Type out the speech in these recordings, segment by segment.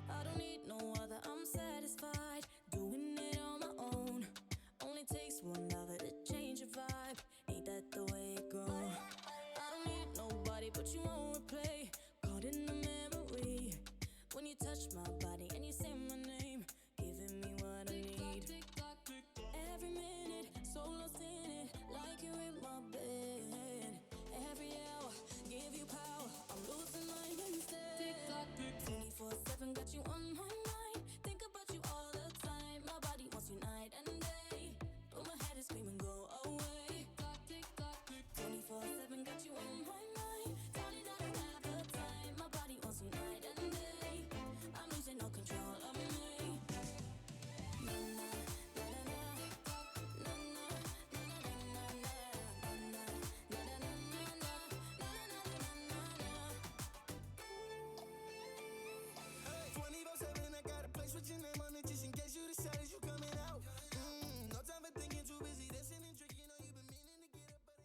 I don't need no other, I'm satisfied doing it on my own. Only takes one lover to change your vibe. Ain't that the way it goes? I don't need nobody, but you won't replay. Caught in the memory when you touch my body and you say my name, giving me what I need. Every minute, so lost in it, like you're in my bed. Every hour, give you power. I'm losing mine instead. 24/7, got you on my mind. Think about you all the time. My body wants you night and day, but my head is screaming, go away. 24/7, got you on my mind. Darling, I don't have the time. My body wants you night and day. I'm losing all control of me. Na na na na na. Na na na na na na. Na na na na na na. Na na na na na na. 24/7, I got a place with your name on it just in case you decide you coming out. No time for thinking, too busy dancing and drinking. Know you've been meaning to get up, but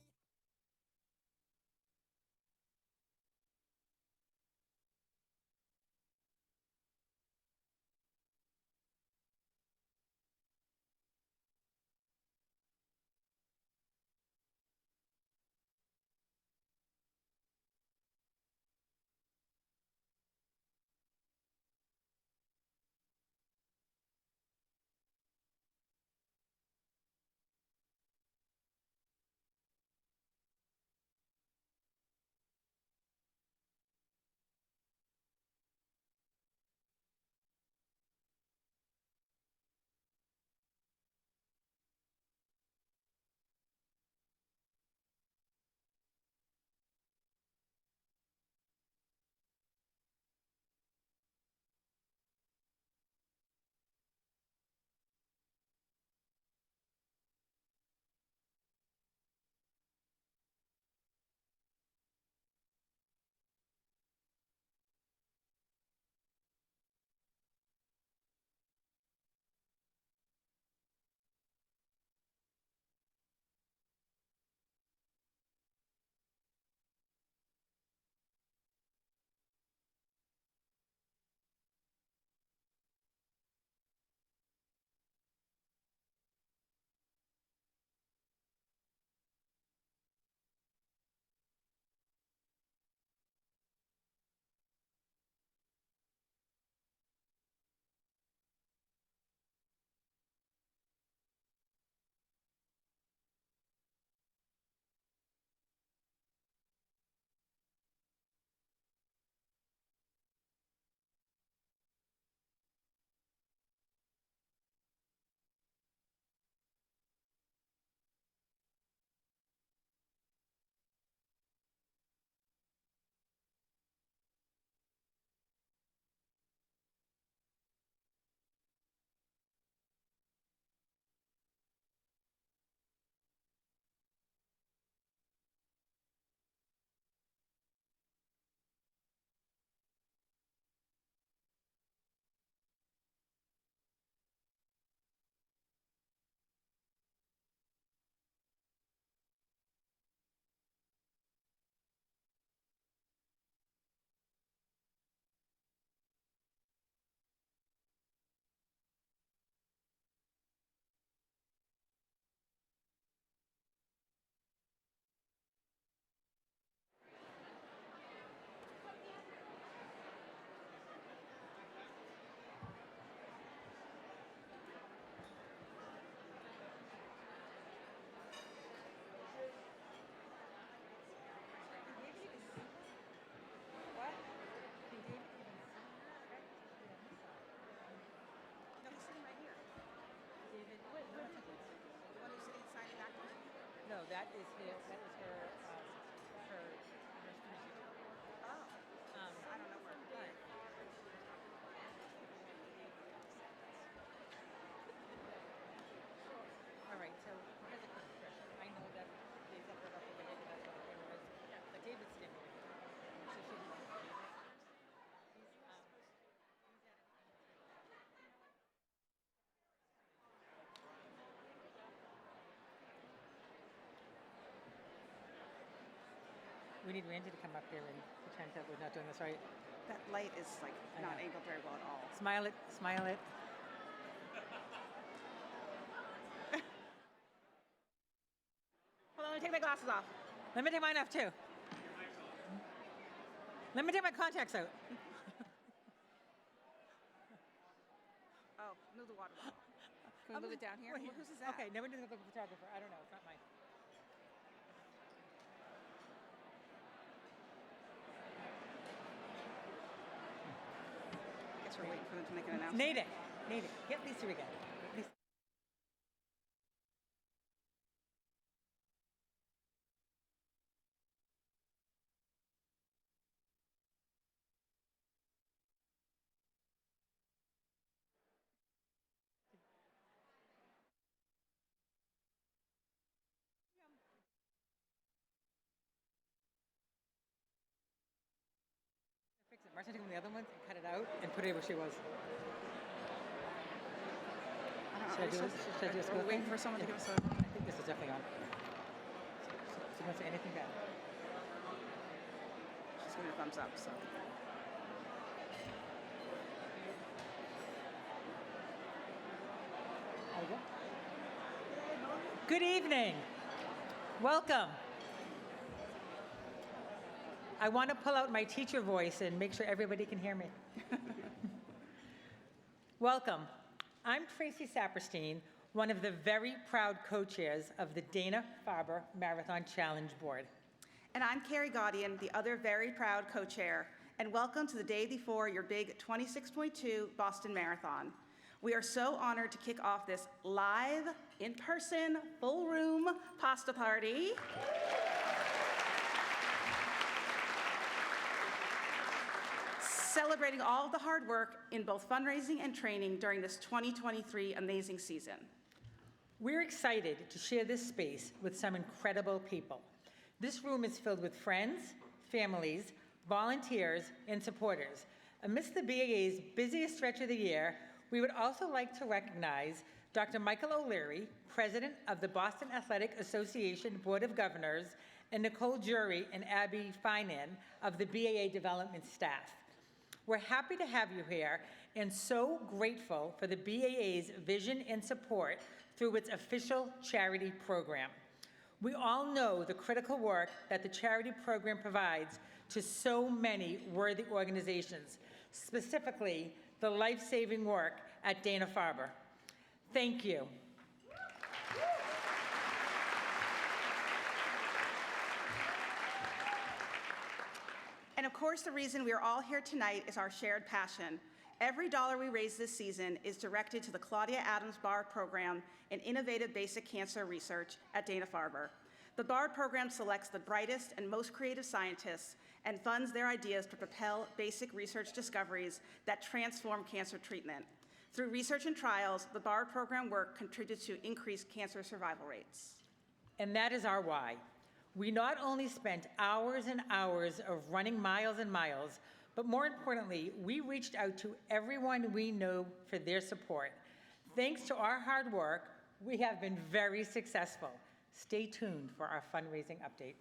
No, that is his. That is her. Her music. I don't know where. But all right. So here's a quick question. I know that they separate up over here, but that's what I was. But David's stimulated. So she didn't. We need Randy to come up here and pretend that we're not doing this right. That light is like I not know. angled very well at all. Smile it, smile it. Hold on, let me take my glasses off. Let me take mine off too. Let me take my contacts out. Oh, move the water bottle. Can we move it down here? Wait, Well, whose is that? Okay, never knew the photographer. I don't know, it's not mine. I guess we're waiting for them to make an announcement. Need it. Get Lisa again. Lisa. Fix it. Marcia took the other ones and cut it out and put it where she was. I don't know. Should I do this? Are we waiting for someone to give us a... I think this is definitely on. She won't say anything bad. She's giving a thumbs up, so. There you go. Good evening. Welcome. I want to pull out my teacher voice and make sure everybody can hear me. Welcome. I'm Tracy Saperstein, one of the very proud co-chairs of the Dana-Farber Marathon Challenge Board. And I'm Carrie Gaudian, the other very proud co-chair, and welcome to the day before your big 26.2 Boston Marathon. We are so honored to kick off this live, in-person, full-room pasta party. Celebrating all of the hard work in both fundraising and training during this 2023 amazing season. We're excited to share this space with some incredible people. This room is filled with friends, families, volunteers, and supporters. Amidst the BAA's busiest stretch of the year, we would also like to recognize Dr. Michael O'Leary, President of the Boston Athletic Association Board of Governors, and Nicole Jury and Abby Finan of the BAA development staff. We're happy to have you here and so grateful for the BAA's vision and support through its official charity program. We all know the critical work that the charity program provides to so many worthy organizations, specifically the life-saving work at Dana-Farber. Thank you. And of course, the reason we are all here tonight is our shared passion. Every dollar we raise this season is directed to the Claudia Adams Bard Program in innovative basic cancer research at Dana-Farber. The Bard Program selects the brightest and most creative scientists and funds their ideas to propel basic research discoveries that transform cancer treatment. Through research and trials, the Bard Program work contributes to increased cancer survival rates. And that is our why. We not only spent hours and hours of running miles and miles, but more importantly, we reached out to everyone we know for their support. Thanks to our hard work, we have been very successful. Stay tuned for our fundraising update.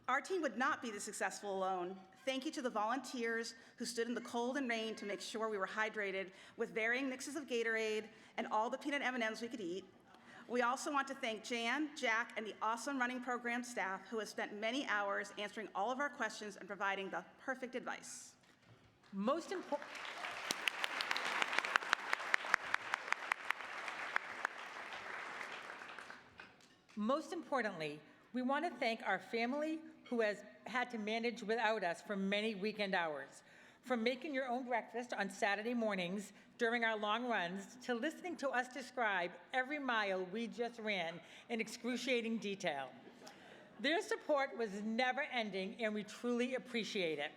Our team would not be this successful alone. Thank you to the volunteers who stood in the cold and rain to make sure we were hydrated with varying mixes of Gatorade and all the peanut M&Ms we could eat. We also want to thank Jan, Jack, and the awesome running program staff who have spent many hours answering all of our questions and providing the perfect advice. Most importantly, we want to thank our family who has had to manage without us for many weekend hours. From making your own breakfast on Saturday mornings during our long runs to listening to us describe every mile we just ran in excruciating detail. Their support was never ending and we truly appreciate it.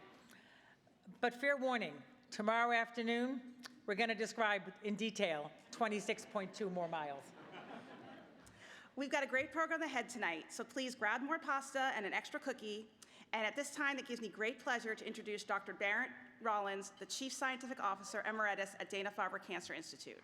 But fair warning, tomorrow afternoon, we're going to describe in detail 26.2 more miles. We've got a great program ahead tonight, so please grab more pasta and an extra cookie. And at this time, it gives me great pleasure to introduce Dr. Barrett Rollins, the Chief Scientific Officer Emeritus at Dana-Farber Cancer Institute.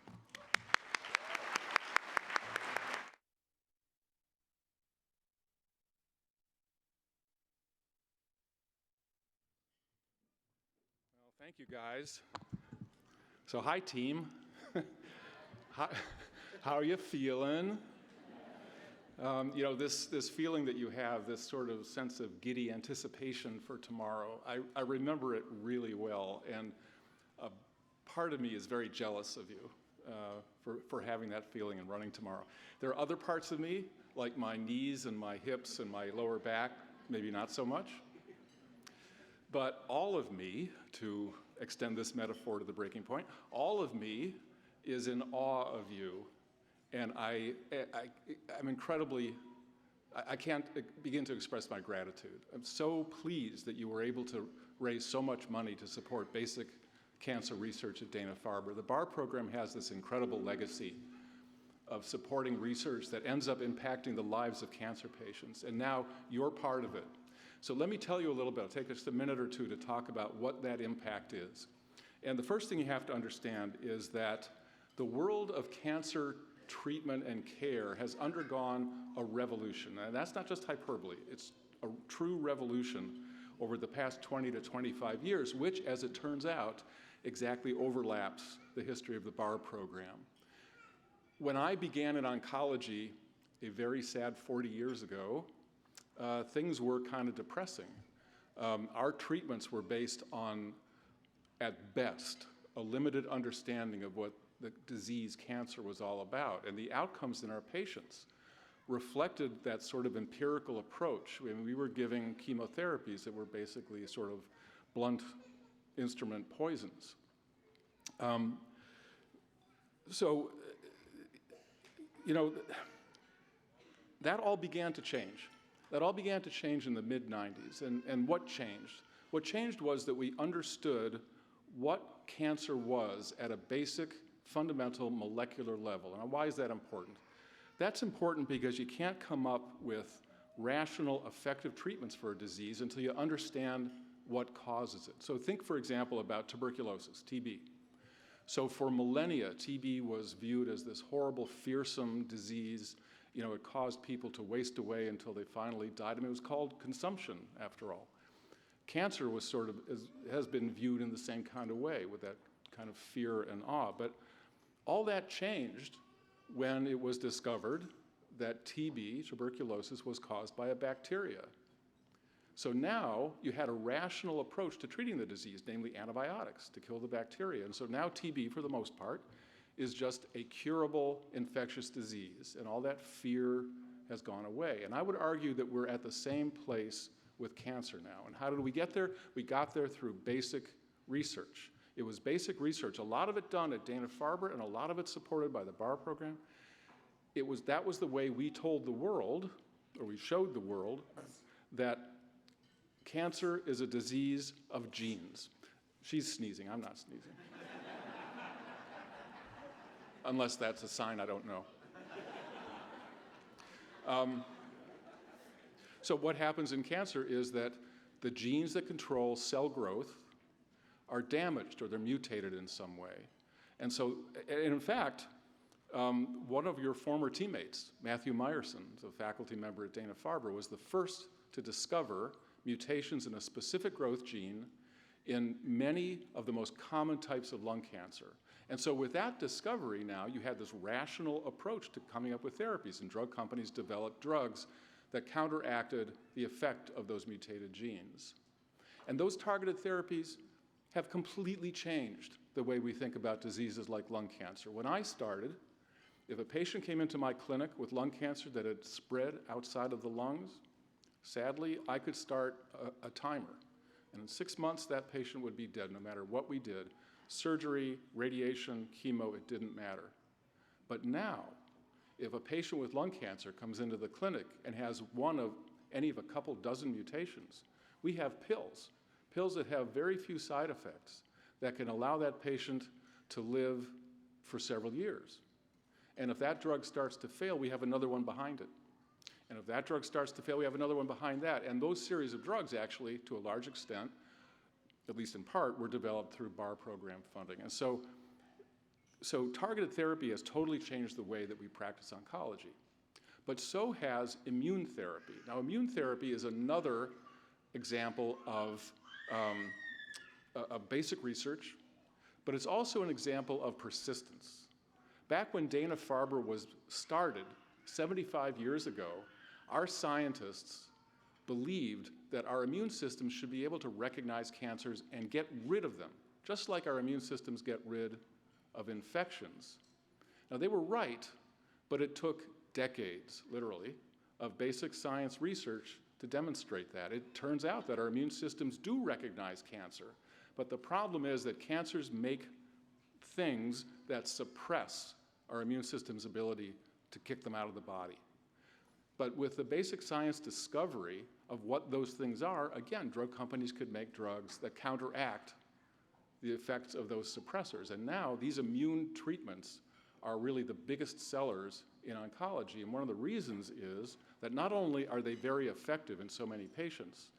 Thank you, guys. So, hi, team. How are you feeling? This feeling that you have, this sort of sense of giddy anticipation for tomorrow, I remember it really well, and a part of me is very jealous of you for having that feeling and running tomorrow. There are other parts of me, like my knees and my hips and my lower back, maybe not so much. But all of me, to extend this metaphor to the breaking point, all of me is in awe of you. And I'm incredibly, I can't begin to express my gratitude. I'm so pleased that you were able to raise so much money to support basic cancer research at Dana-Farber. The BAR program has this incredible legacy of supporting research that ends up impacting the lives of cancer patients. And now you're part of it. So let me tell you a little bit. It'll take us a minute or two to talk about what that impact is. And the first thing you have to understand is that the world of cancer treatment and care has undergone a revolution. And that's not just hyperbole. It's a true revolution over the past 20 to 25 years, which, as it turns out, exactly overlaps the history of the BAR program. When I began in oncology a very sad 40 years ago, things were kind of depressing. Our treatments were based on, at best, a limited understanding of what the disease cancer was all about, and the outcomes in our patients reflected that sort of empirical approach. I mean, we were giving chemotherapies that were basically sort of blunt instrument poisons. That all began to change. That all began to change in the mid-90s. And what changed? What changed was that we understood what cancer was at a basic, fundamental molecular level. And why is that important? That's important because you can't come up with rational, effective treatments for a disease until you understand what causes it. So think, for example, about tuberculosis, TB. So for millennia, TB was viewed as this horrible, fearsome disease. You know, it caused people to waste away until they finally died. I mean, it was called consumption, after all. Cancer was has been viewed in the same kind of way, with that kind of fear and awe. But all that changed when it was discovered that TB, tuberculosis, was caused by a bacteria. So now you had a rational approach to treating the disease, namely antibiotics to kill the bacteria. And so now TB, for the most part, is just a curable infectious disease, and all that fear has gone away. And I would argue that we're at the same place with cancer now. And how did we get there? We got there through basic research. It was basic research, a lot of it done at Dana-Farber and a lot of it supported by the BAR program. That was the way we told the world, or we showed the world, that cancer is a disease of genes. She's sneezing, I'm not sneezing. Unless that's a sign, I don't know. So what happens in cancer is that the genes that control cell growth are damaged or they're mutated in some way. And so, and in fact, one of your former teammates, Matthew Meyerson, a faculty member at Dana-Farber, was the first to discover mutations in a specific growth gene in many of the most common types of lung cancer. And so with that discovery now, you had this rational approach to coming up with therapies, and drug companies developed drugs that counteracted the effect of those mutated genes. And those targeted therapies have completely changed the way we think about diseases like lung cancer. When I started, if a patient came into my clinic with lung cancer that had spread outside of the lungs, sadly, I could start a timer. And in 6 months, that patient would be dead no matter what we did. Surgery, radiation, chemo, it didn't matter. But now, if a patient with lung cancer comes into the clinic and has any of a couple dozen mutations, we have pills that have very few side effects that can allow that patient to live for several years. And if that drug starts to fail, we have another one behind it. And if that drug starts to fail, we have another one behind that. And those series of drugs actually, to a large extent, at least in part, were developed through BAR program funding. And so targeted therapy has totally changed the way that we practice oncology. But so has immune therapy. Now, immune therapy is another example of of basic research, but it's also an example of persistence. Back when Dana-Farber was started 75 years ago, our scientists believed that our immune systems should be able to recognize cancers and get rid of them, just like our immune systems get rid of infections. Now, they were right, but it took decades, literally, of basic science research to demonstrate that. It turns out that our immune systems do recognize cancer, but the problem is that cancers make things that suppress our immune system's ability to kick them out of the body. But with the basic science discovery of what those things are, again, drug companies could make drugs that counteract the effects of those suppressors. And now these immune treatments are really the biggest sellers in oncology. And one of the reasons is that not only are they very effective in so many patients,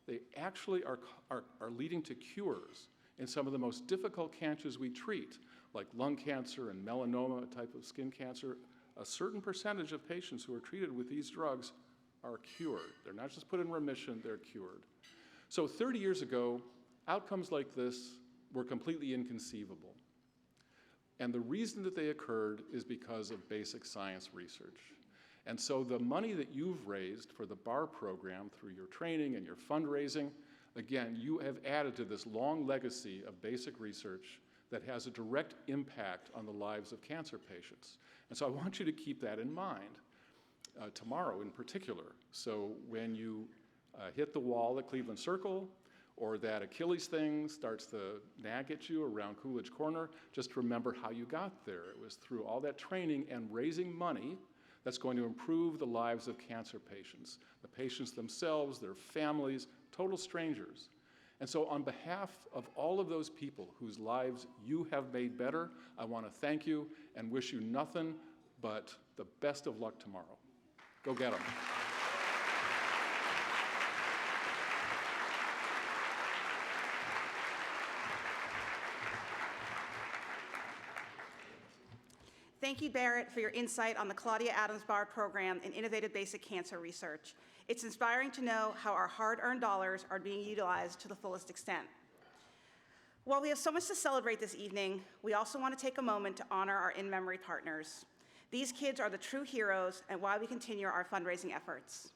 they actually are leading to cures in some of the most difficult cancers we treat, like lung cancer and melanoma, a type of skin cancer. A certain percentage of patients who are treated with these drugs are cured. They're not just put in remission, they're cured. So 30 years ago, outcomes like this were completely inconceivable. And the reason that they occurred is because of basic science research. And so the money that you've raised for the BAR program through your training and your fundraising, again, you have added to this long legacy of basic research that has a direct impact on the lives of cancer patients. And so I want you to keep that in mind tomorrow in particular. So when you hit the wall at Cleveland Circle, or that Achilles thing starts to nag at you around Coolidge Corner, just remember how you got there. It was through all that training and raising money that's going to improve the lives of cancer patients, the patients themselves, their families, total strangers. And so on behalf of all of those people whose lives you have made better, I want to thank you and wish you nothing but the best of luck tomorrow. Go get them. Thank you, Barrett, for your insight on the Claudia Adams Barr Program in Innovative Basic Cancer Research. It's inspiring to know how our hard-earned dollars are being utilized to the fullest extent. While we have so much to celebrate this evening, we also want to take a moment to honor our in-memory partners. These kids are the true heroes and why we continue our fundraising efforts.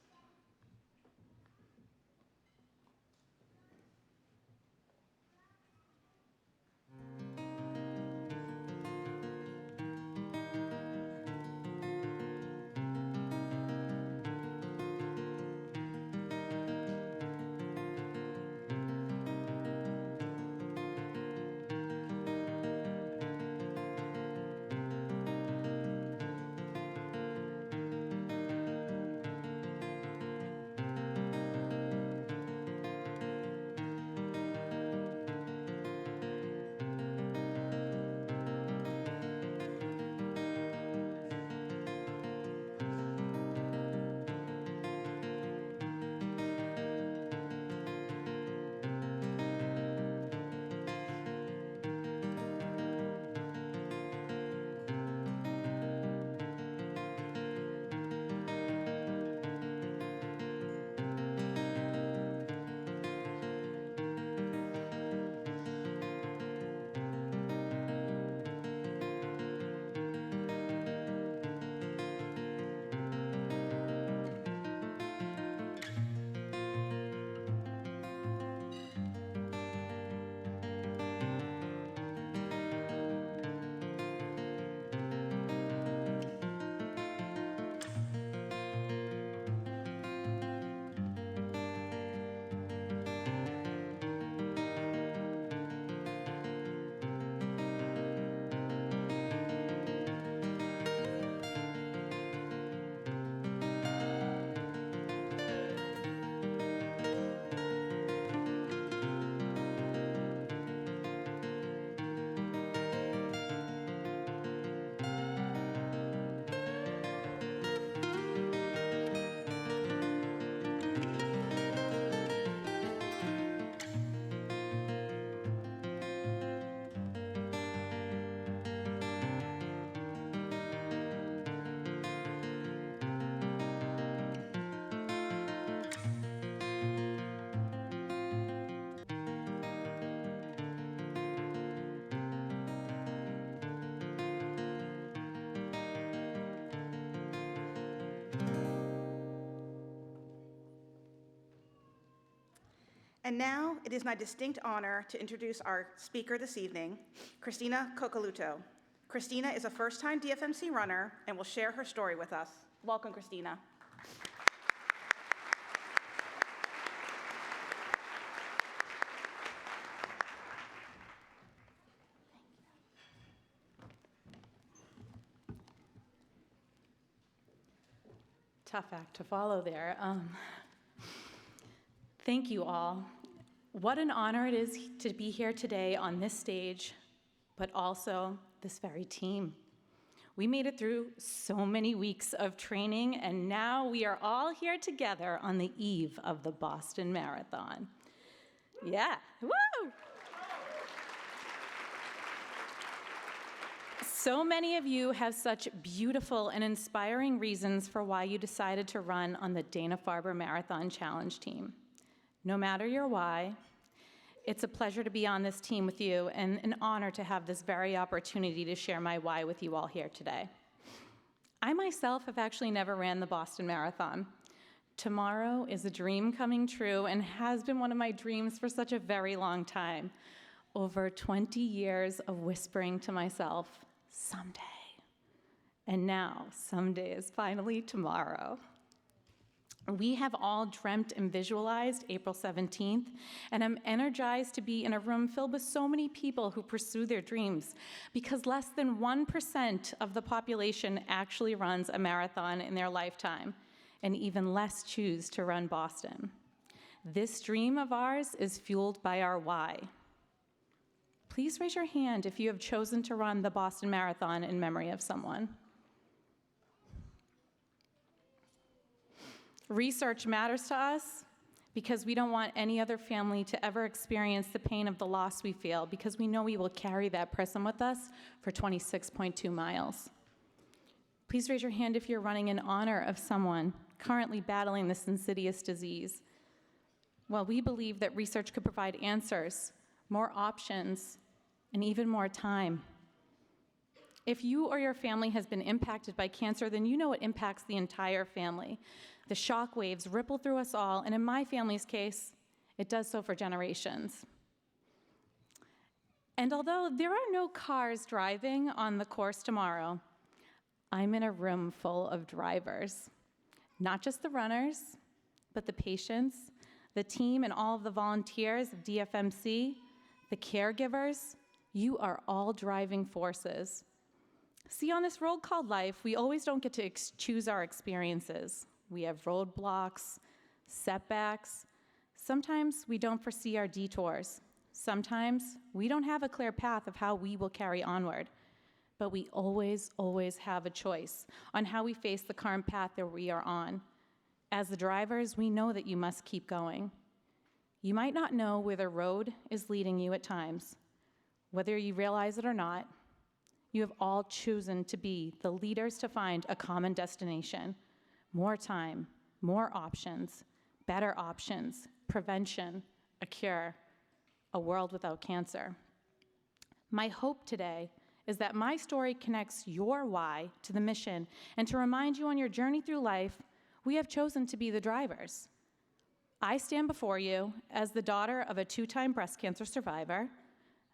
And now it is my distinct honor to introduce our speaker this evening, Christina Coccoluto. Christina is a first-time DFMC runner and will share her story with us. Welcome, Christina. Tough act to follow there. Thank you all. What an honor it is to be here today on this stage, but also this very team. We made it through so many weeks of training, and now we are all here together on the eve of the Boston Marathon. Yeah, woo! So many of you have such beautiful and inspiring reasons for why you decided to run on the Dana-Farber Marathon Challenge team. No matter your why, it's a pleasure to be on this team with you and an honor to have this very opportunity to share my why with you all here today. I myself have actually never ran the Boston Marathon. Tomorrow is a dream coming true and has been one of my dreams for such a very long time. Over 20 years of whispering to myself, someday. And now, someday is finally tomorrow. We have all dreamt and visualized April 17th, and I'm energized to be in a room filled with so many people who pursue their dreams, because less than 1% of the population actually runs a marathon in their lifetime, and even less choose to run Boston. This dream of ours is fueled by our why. Please raise your hand if you have chosen to run the Boston Marathon in memory of someone. Research matters to us because we don't want any other family to ever experience the pain of the loss we feel, because we know we will carry that person with us for 26.2 miles. Please raise your hand if you're running in honor of someone currently battling this insidious disease. Well, we believe that research could provide answers, more options, and even more time. If you or your family has been impacted by cancer, then you know it impacts the entire family. The shock waves ripple through us all, and in my family's case, it does so for generations. And although there are no cars driving on the course tomorrow, I'm in a room full of drivers. Not just the runners, but the patients, the team, and all of the volunteers of DFMC, the caregivers. You are all driving forces. See, on this road called life, we always don't get to choose our experiences. We have roadblocks, setbacks. Sometimes we don't foresee our detours. Sometimes we don't have a clear path of how we will carry onward. But we always, always have a choice on how we face the current path that we are on. As the drivers, we know that you must keep going. You might not know where the road is leading you at times. Whether you realize it or not, you have all chosen to be the leaders to find a common destination. More time, more options, better options, prevention, a cure, a world without cancer. My hope today is that my story connects your why to the mission, and to remind you on your journey through life, we have chosen to be the drivers. I stand before you as the daughter of a 2-time breast cancer survivor,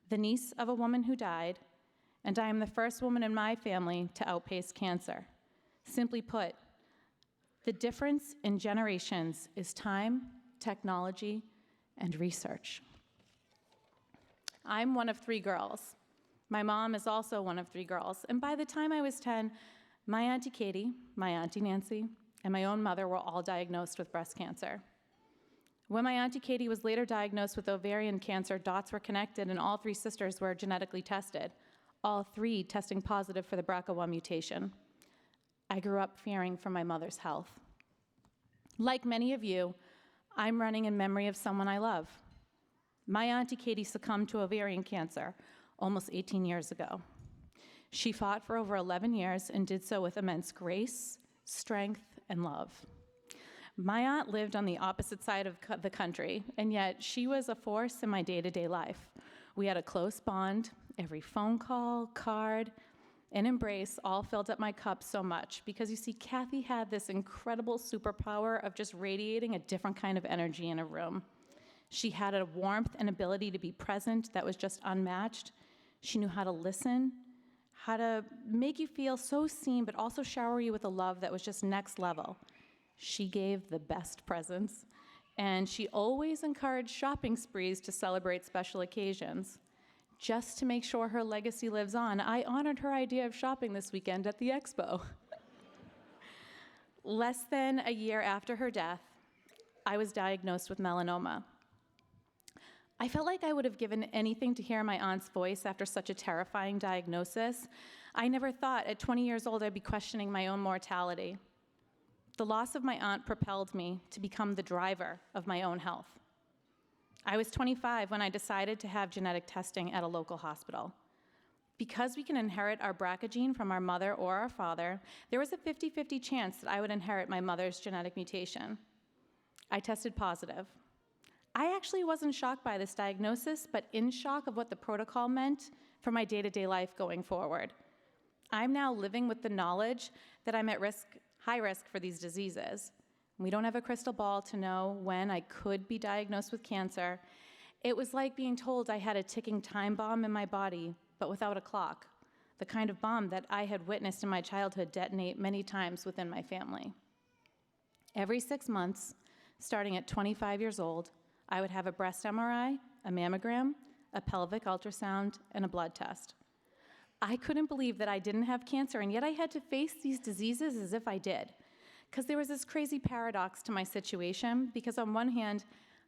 the niece of a woman who died, and I am the first woman in my family to outpace cancer. Simply put, the difference in generations is time, technology, and research. I'm one of 3 girls. My mom is also one of 3 girls, and by the time I was 10, my Auntie Katie, my Auntie Nancy, and my own mother were all diagnosed with breast cancer. When my Auntie Katie was later diagnosed with ovarian cancer, dots were connected and all 3 sisters were genetically tested, all 3 testing positive for the BRCA1 mutation. I grew up fearing for my mother's health. Like many of you, I'm running in memory of someone I love. My Auntie Katie succumbed to ovarian cancer almost 18 years ago. She fought for over 11 years and did so with immense grace, strength, and love. My aunt lived on the opposite side of the country, and yet she was a force in my day-to-day life. We had a close bond. Every phone call, card, and embrace all filled up my cup so much, because you see, Kathy had this incredible superpower of just radiating a different kind of energy in a room. She had a warmth and ability to be present that was just unmatched. She knew how to listen, how to make you feel so seen, but also shower you with a love that was just next level. She gave the best presents, and she always encouraged shopping sprees to celebrate special occasions. Just to make sure her legacy lives on, I honored her idea of shopping this weekend at the expo. Less than a year after her death, I was diagnosed with melanoma. I felt like I would have given anything to hear my aunt's voice after such a terrifying diagnosis. I never thought at 20 years old I'd be questioning my own mortality. The loss of my aunt propelled me to become the driver of my own health. I was 25 when I decided to have genetic testing at a local hospital. Because we can inherit our BRCA gene from our mother or our father, there was a 50-50 chance that I would inherit my mother's genetic mutation. I tested positive. I actually wasn't shocked by this diagnosis, but in shock of what the protocol meant for my day-to-day life going forward. I'm now living with the knowledge that I'm at risk, high risk for these diseases. We don't have a crystal ball to know when I could be diagnosed with cancer. It was like being told I had a ticking time bomb in my body, but without a clock, the kind of bomb that I had witnessed in my childhood detonate many times within my family. Every 6 months, starting at 25 years old, I would have a breast MRI, a mammogram, a pelvic ultrasound, and a blood test. I couldn't believe that I didn't have cancer, and yet I had to face these diseases as if I did. Because there was this crazy paradox to my situation, because on one hand,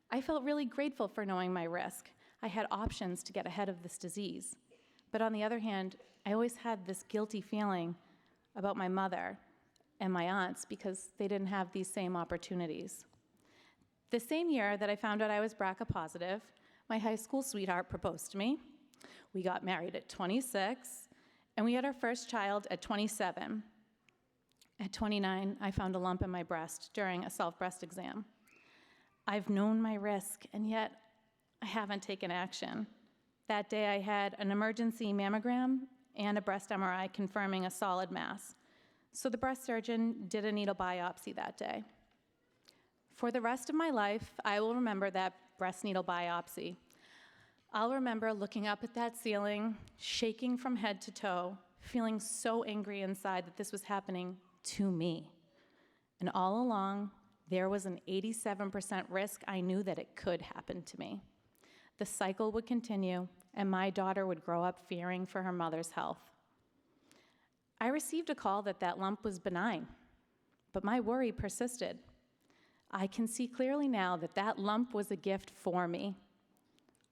I felt really grateful for knowing my risk. I had options to get ahead of this disease. But on the other hand, I always had this guilty feeling about my mother and my aunts because they didn't have these same opportunities. The same year that I found out I was BRCA positive, my high school sweetheart proposed to me. We got married at 26, and we had our first child at 27. At 29, I found a lump in my breast during a self-breast exam. I've known my risk, and yet I haven't taken action. That day, I had an emergency mammogram and a breast MRI confirming a solid mass. So the breast surgeon did a needle biopsy that day. For the rest of my life, I will remember that breast needle biopsy. I'll remember looking up at that ceiling, shaking from head to toe, feeling so angry inside that this was happening to me. And all along, there was an 87% risk I knew that it could happen to me. The cycle would continue, and my daughter would grow up fearing for her mother's health. I received a call that that lump was benign, but my worry persisted. I can see clearly now that that lump was a gift for me,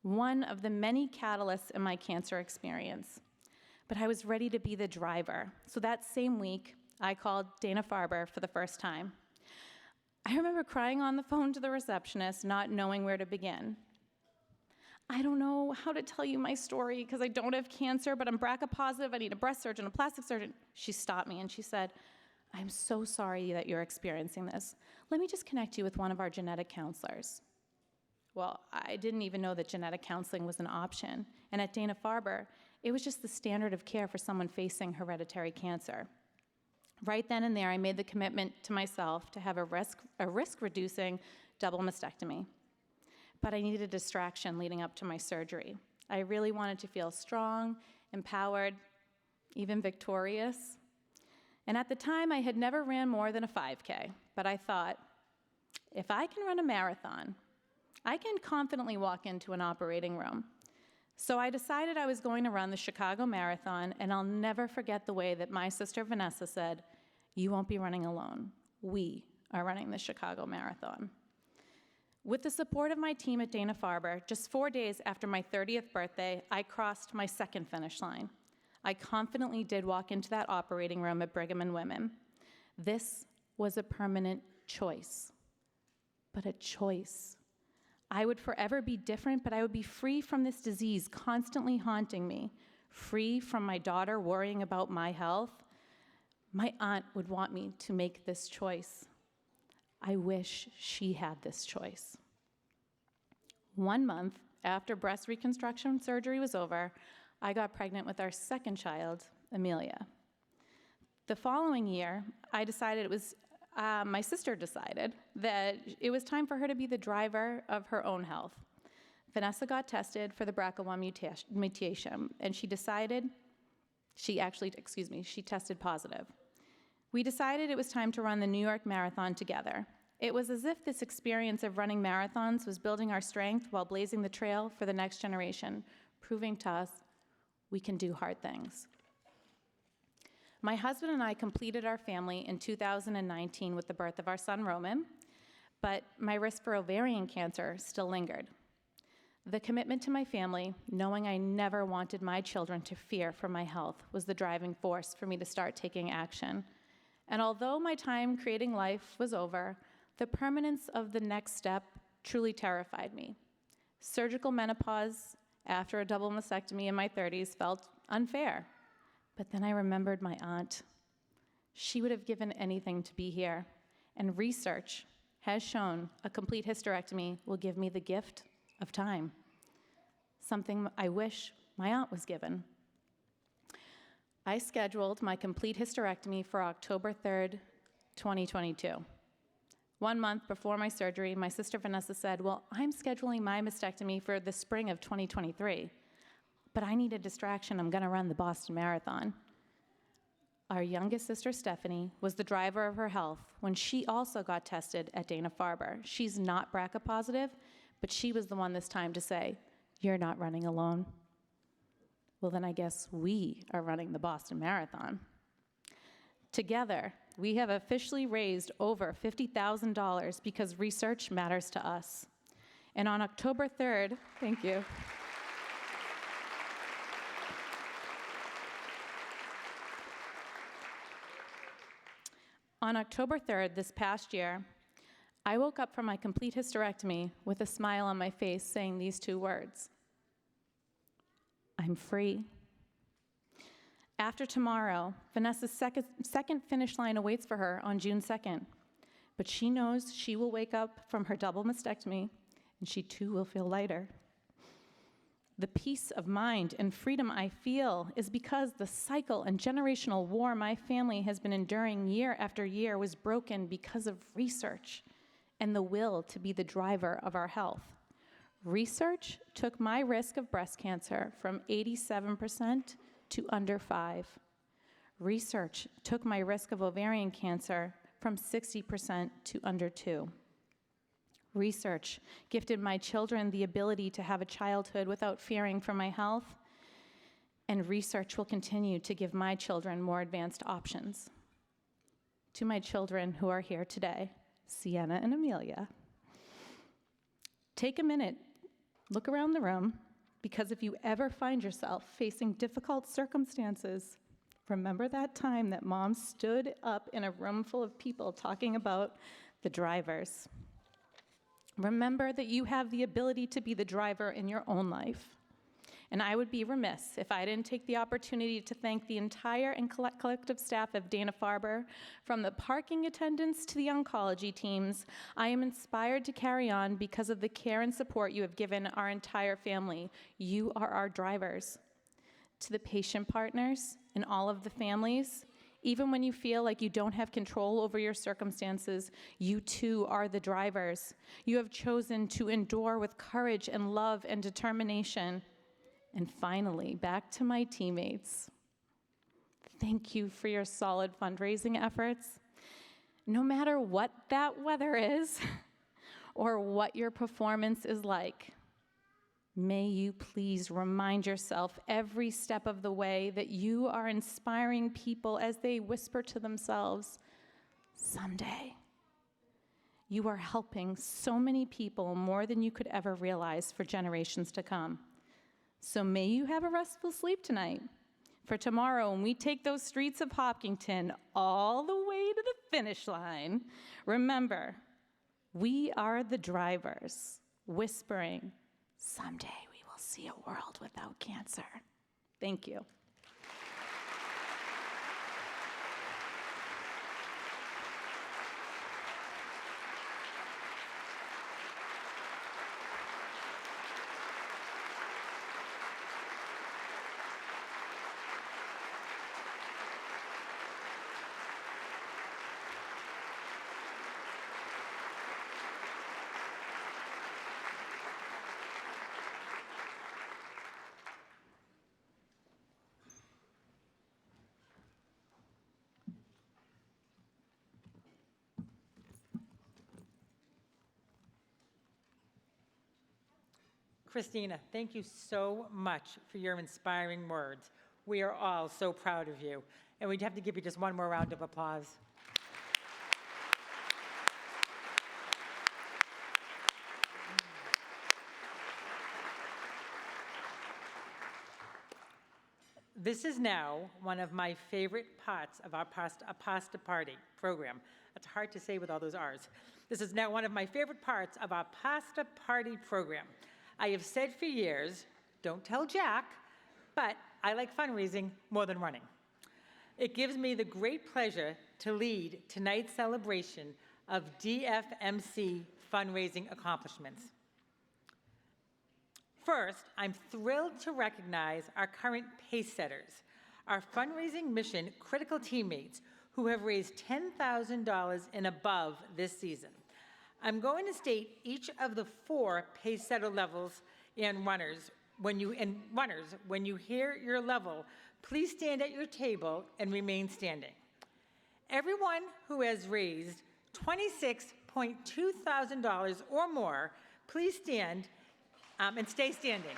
one of the many catalysts in my cancer experience. But I was ready to be the driver. So that same week, I called Dana-Farber for the first time. I remember crying on the phone to the receptionist, not knowing where to begin. I don't know how to tell you my story because I don't have cancer, but I'm BRCA positive. I need a breast surgeon, a plastic surgeon. She stopped me and she said, I'm so sorry that you're experiencing this. Let me just connect you with one of our genetic counselors. Well, I didn't even know that genetic counseling was an option. And at Dana-Farber, it was just the standard of care for someone facing hereditary cancer. Right then and there, I made the commitment to myself to have a risk-reducing double mastectomy. But I needed a distraction leading up to my surgery. I really wanted to feel strong, empowered, even victorious. And at the time, I had never ran more than a 5K, but I thought, if I can run a marathon, I can confidently walk into an operating room. So I decided I was going to run the Chicago Marathon, and I'll never forget the way that my sister Vanessa said, you won't be running alone. We are running the Chicago Marathon. With the support of my team at Dana-Farber, just 4 days after my 30th birthday, I crossed my second finish line. I confidently did walk into that operating room at Brigham and Women. This was a permanent choice, but a choice. I would forever be different, but I would be free from this disease constantly haunting me, free from my daughter worrying about my health. My aunt would want me to make this choice. I wish she had this choice. 1 month after breast reconstruction surgery was over, I got pregnant with our second child, Amelia. The following year, I decided my sister decided that it was time for her to be the driver of her own health. Vanessa got tested for the BRCA1 mutation, and she tested positive. We decided it was time to run the New York Marathon together. It was as if this experience of running marathons was building our strength while blazing the trail for the next generation, proving to us we can do hard things. My husband and I completed our family in 2019 with the birth of our son, Roman, but my risk for ovarian cancer still lingered. The commitment to my family, knowing I never wanted my children to fear for my health, was the driving force for me to start taking action. And although my time creating life was over, the permanence of the next step truly terrified me. Surgical menopause after a double mastectomy in my 30s felt unfair. But then I remembered my aunt. She would have given anything to be here. And research has shown a complete hysterectomy will give me the gift of time, something I wish my aunt was given. I scheduled my complete hysterectomy for October 3rd, 2022. 1 month before my surgery, my sister Vanessa said, well, I'm scheduling my mastectomy for the spring of 2023, but I need a distraction. I'm gonna run the Boston Marathon. Our youngest sister, Stephanie, was the driver of her health when she also got tested at Dana-Farber. She's not BRCA positive, but she was the one this time to say, you're not running alone. Well, then I guess we are running the Boston Marathon. Together, we have officially raised over $50,000 because research matters to us. And on October 3rd, thank you. On October 3rd this past year, I woke up from my complete hysterectomy with a smile on my face saying these 2 words: I'm free. After tomorrow, Vanessa's second finish line awaits for her on June 2nd, but she knows she will wake up from her double mastectomy and she too will feel lighter. The peace of mind and freedom I feel is because the cycle and generational war my family has been enduring year after year was broken because of research and the will to be the driver of our health. Research took my risk of breast cancer from 87% to under 5. Research took my risk of ovarian cancer from 60% to under 2. Research gifted my children the ability to have a childhood without fearing for my health, and research will continue to give my children more advanced options. To my children who are here today, Sienna and Amelia, take a minute, look around the room, because if you ever find yourself facing difficult circumstances, remember that time that Mom stood up in a room full of people talking about the drivers. Remember that you have the ability to be the driver in your own life. And I would be remiss if I didn't take the opportunity to thank the entire and collective staff of Dana-Farber, from the parking attendants to the oncology teams. I am inspired to carry on because of the care and support you have given our entire family. You are our drivers. To the patient partners and all of the families, even when you feel like you don't have control over your circumstances, you too are the drivers. You have chosen to endure with courage and love and determination. And finally, back to my teammates. Thank you for your solid fundraising efforts. No matter what that weather is or what your performance is like, may you please remind yourself every step of the way that you are inspiring people as they whisper to themselves, someday. You are helping so many people more than you could ever realize for generations to come. So may you have a restful sleep tonight. For tomorrow, when we take those streets of Hopkinton all the way to the finish line, remember, we are the drivers, whispering, someday we will see a world without cancer. Thank you. Christina, thank you so much for your inspiring words. We are all so proud of you. And we'd have to give you just one more round of applause. This is now one of my favorite parts of our pasta party program. That's hard to say with all those R's. This is now one of my favorite parts of our pasta party program. I have said for years, don't tell Jack, but I like fundraising more than running. It gives me the great pleasure to lead tonight's celebration of DFMC fundraising accomplishments. First, I'm thrilled to recognize our current pace setters, our fundraising mission critical teammates who have raised $10,000 and above this season. I'm going to state each of the 4 pace setter levels and runners. When you hear your level, please stand at your table and remain standing. Everyone who has raised $26.2 thousand or more, please stand and stay standing.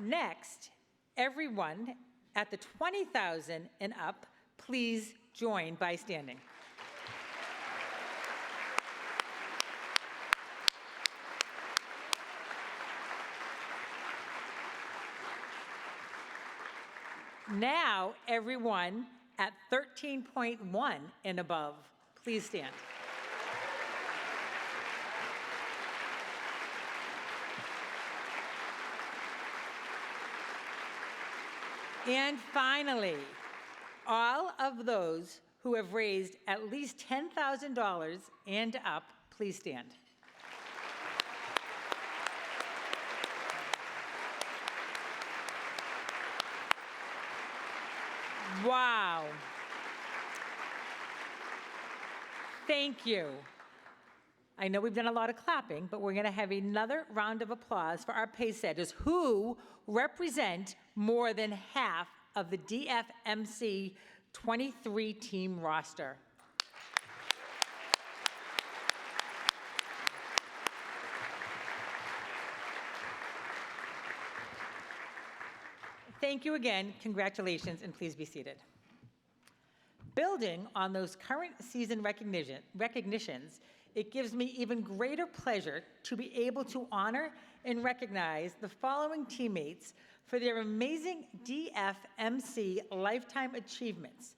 Next, everyone at the 20,000 and up, please join by standing. Now, everyone at 13.1 and above, please stand. And finally, all of those who have raised at least $10,000 and up, please stand. Wow. Thank you. I know we've done a lot of clapping, but we're going to have another round of applause for our pace setters who represent more than half of the DFMC 23 team roster. Thank you again, congratulations, and please be seated. Building on those current season recognitions, it gives me even greater pleasure to be able to honor and recognize the following teammates for their amazing DFMC lifetime achievements.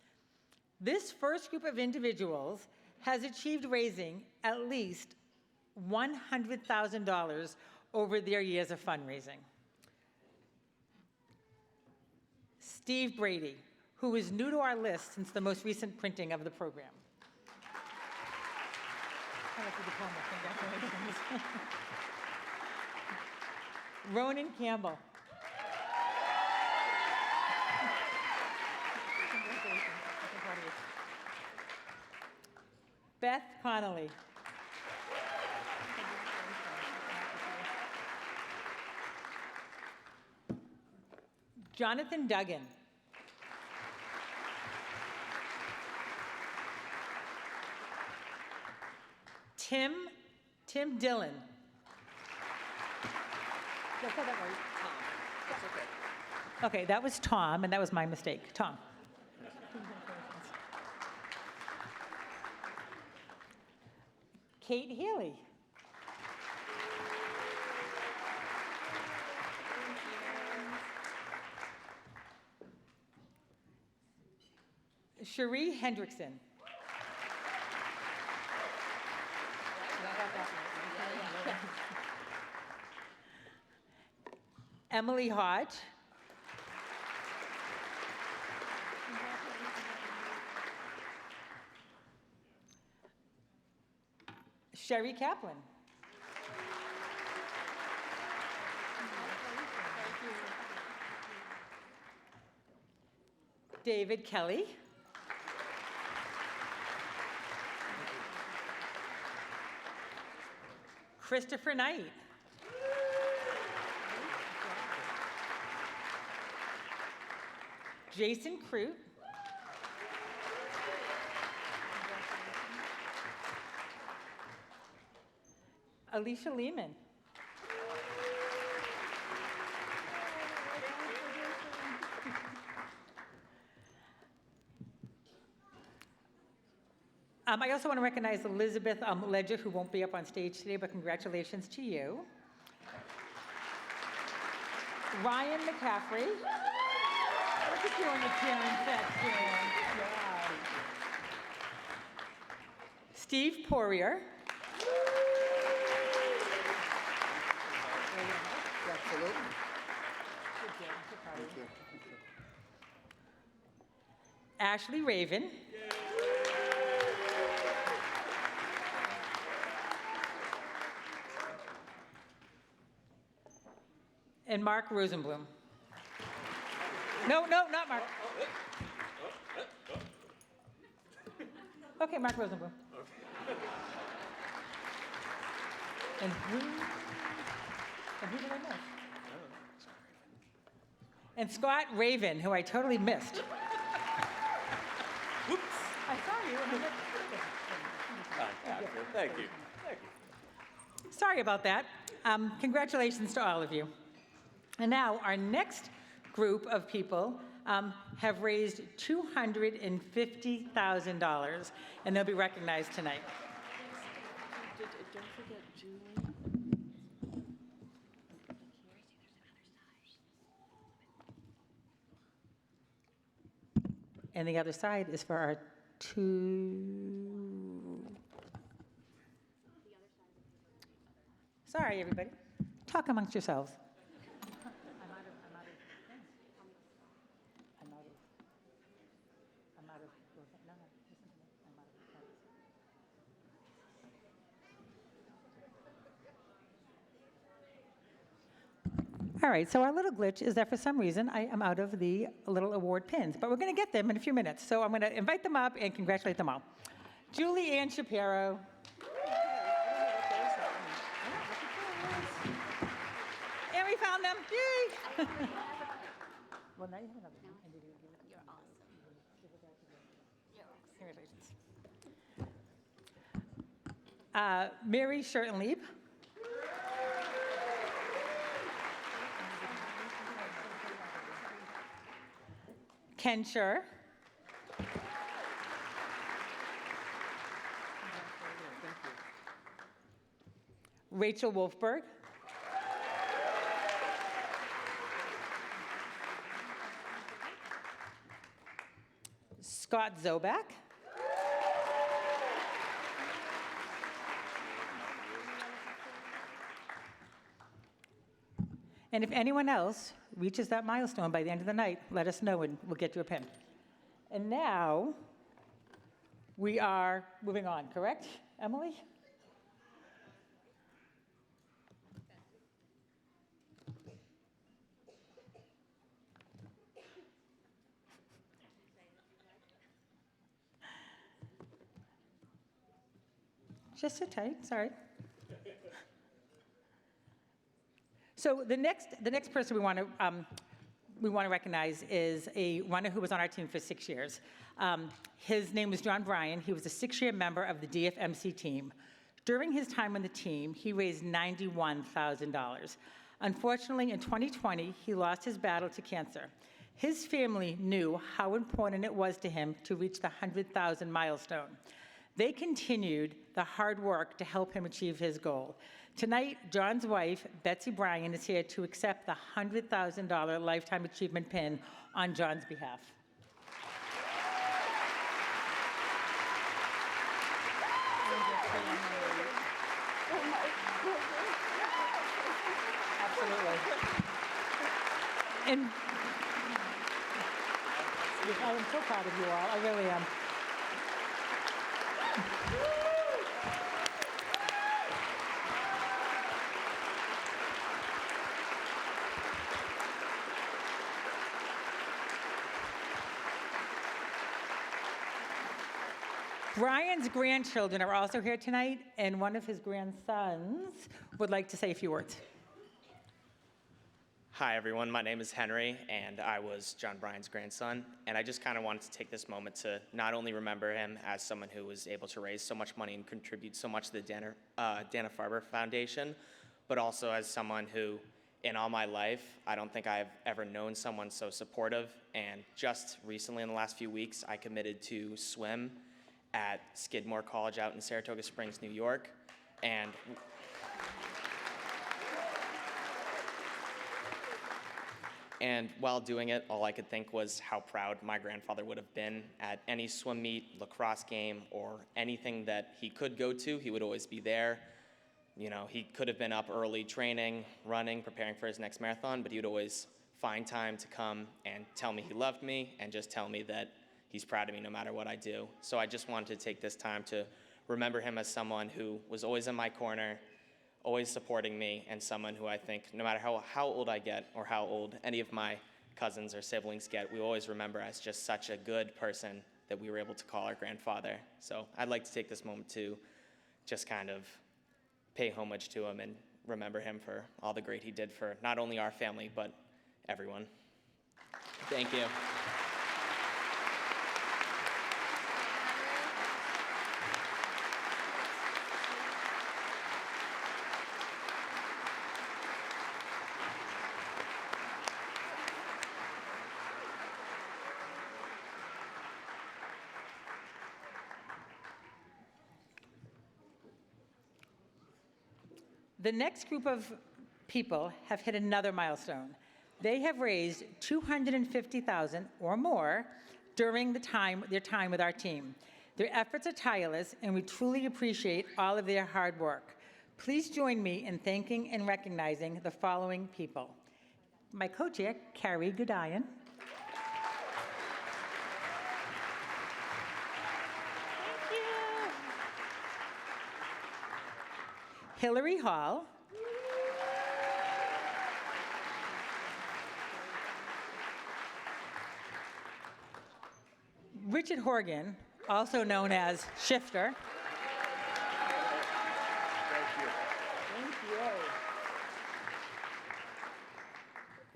This first group of individuals has achieved raising at least $100,000 over their years of fundraising. Steve Brady, who is new to our list since the most recent printing of the program. Congratulations. Ronan Campbell. Beth Connolly. Jonathan Duggan. Tim Dillon. Did I say that right? Tom. That's okay. Okay, that was Tom, and that was my mistake. Tom. Kate Healy. Cherie Hendrickson. Emily Hodge. Sherry Kaplan. David Kelly. Christopher Knight. Jason Crute. Alicia Lehman. I also want to recognize Elizabeth Ledger, who won't be up on stage today, but congratulations to you. Ryan McCaffrey. Look at you on the Karen section. Yeah. Steve Poirier. Absolutely. Ashley Raven. And Mark Rosenblum. No, not Mark. Okay, Mark Rosenblum. And who did I miss? And Scott Raven, who I totally missed. Whoops. I saw you. Thank you. Sorry about that. Congratulations to all of you. And now our next group of people have raised $250,000, and they'll be recognized tonight. Don't forget Julie. And the other side is for our two. Sorry, everybody. Talk amongst yourselves. All right, so our little glitch is that for some reason I am out of the little award pins, but we're going to get them in a few minutes. So I'm going to invite them up and congratulate them all. Julie Ann Shapiro. And we found them. Yay! Well, now you have another one. And you're awesome. Congratulations. Mary Schertenlieb. Ken Schur. Rachel Wolfberg. Scott Zoback. And if anyone else reaches that milestone by the end of the night, let us know and we'll get you a pin. And now we are moving on, correct, Emily? Just sit tight, sorry. So the next person we want to recognize is a runner who was on our team for 6 years. His name was John Bryan. He was a 6-year member of the DFMC team. During his time on the team, he raised $91,000. Unfortunately, in 2020, he lost his battle to cancer. His family knew how important it was to him to reach the 100,000 milestone. They continued the hard work to help him achieve his goal. Tonight, John's wife, Betsy Bryan, is here to accept the $100,000 Lifetime Achievement Pin on John's behalf. Absolutely. And I am so proud of you all. I really am. Brian's grandchildren are also here tonight, and one of his grandsons would like to say a few words. Hi, everyone. My name is Henry, and I was John Bryan's grandson. And I just kind of wanted to take this moment to not only remember him as someone who was able to raise so much money and contribute so much to the Dana-Farber Foundation, but also as someone who, in all my life, I don't think I've ever known someone so supportive. And just recently, in the last few weeks, I committed to swim at Skidmore College out in Saratoga Springs, New York. And while doing it, all I could think was how proud my grandfather would have been at any swim meet, lacrosse game, or anything that he could go to. He would always be there. You know, he could have been up early training, running, preparing for his next marathon, but he would always find time to come and tell me he loved me and just tell me that he's proud of me no matter what I do. So I just wanted to take this time to remember him as someone who was always in my corner, always supporting me, and someone who I think no matter how old I get or how old any of my cousins or siblings get, we always remember as just such a good person that we were able to call our grandfather. So I'd like to take this moment to just kind of pay homage to him and remember him for all the great he did for not only our family, but everyone. Thank you. The next group of people have hit another milestone. They have raised $250,000 or more during their time with our team. Their efforts are tireless, and we truly appreciate all of their hard work. Please join me in thanking and recognizing the following people. My co-chair, Carrie Gudayan. Hillary Hall. Richard Horgan, also known as Shifter. Thank you.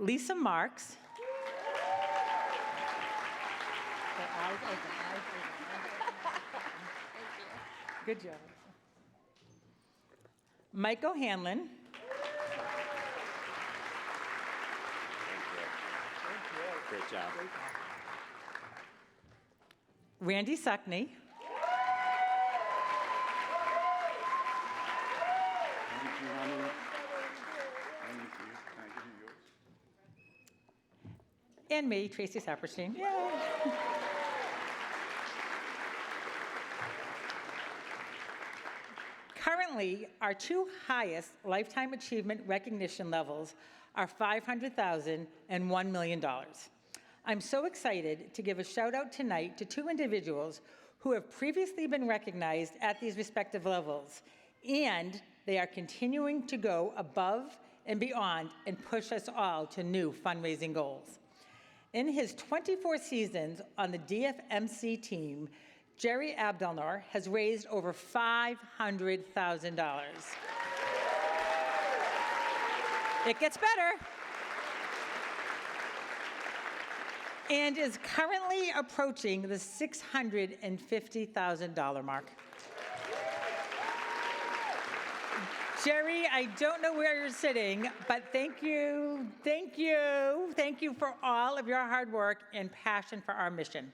Lisa Marks. Eyes open, eyes open. Good job. Mike O'Hanlon. Great job. Randy Suckney. Thank you, honey. Thank you. Can I give you yours? And me, Tracy Saperstein. Yay! Currently, our two highest lifetime achievement recognition levels are $500,000 and $1 million. I'm so excited to give a shout out tonight to two individuals who have previously been recognized at these respective levels, and they are continuing to go above and beyond and push us all to new fundraising goals. In his 24 seasons on the DFMC team, Jerry Abdelnor has raised over $500,000. It gets better. And is currently approaching the $650,000 mark. Jerry, I don't know where you're sitting, but thank you for all of your hard work and passion for our mission.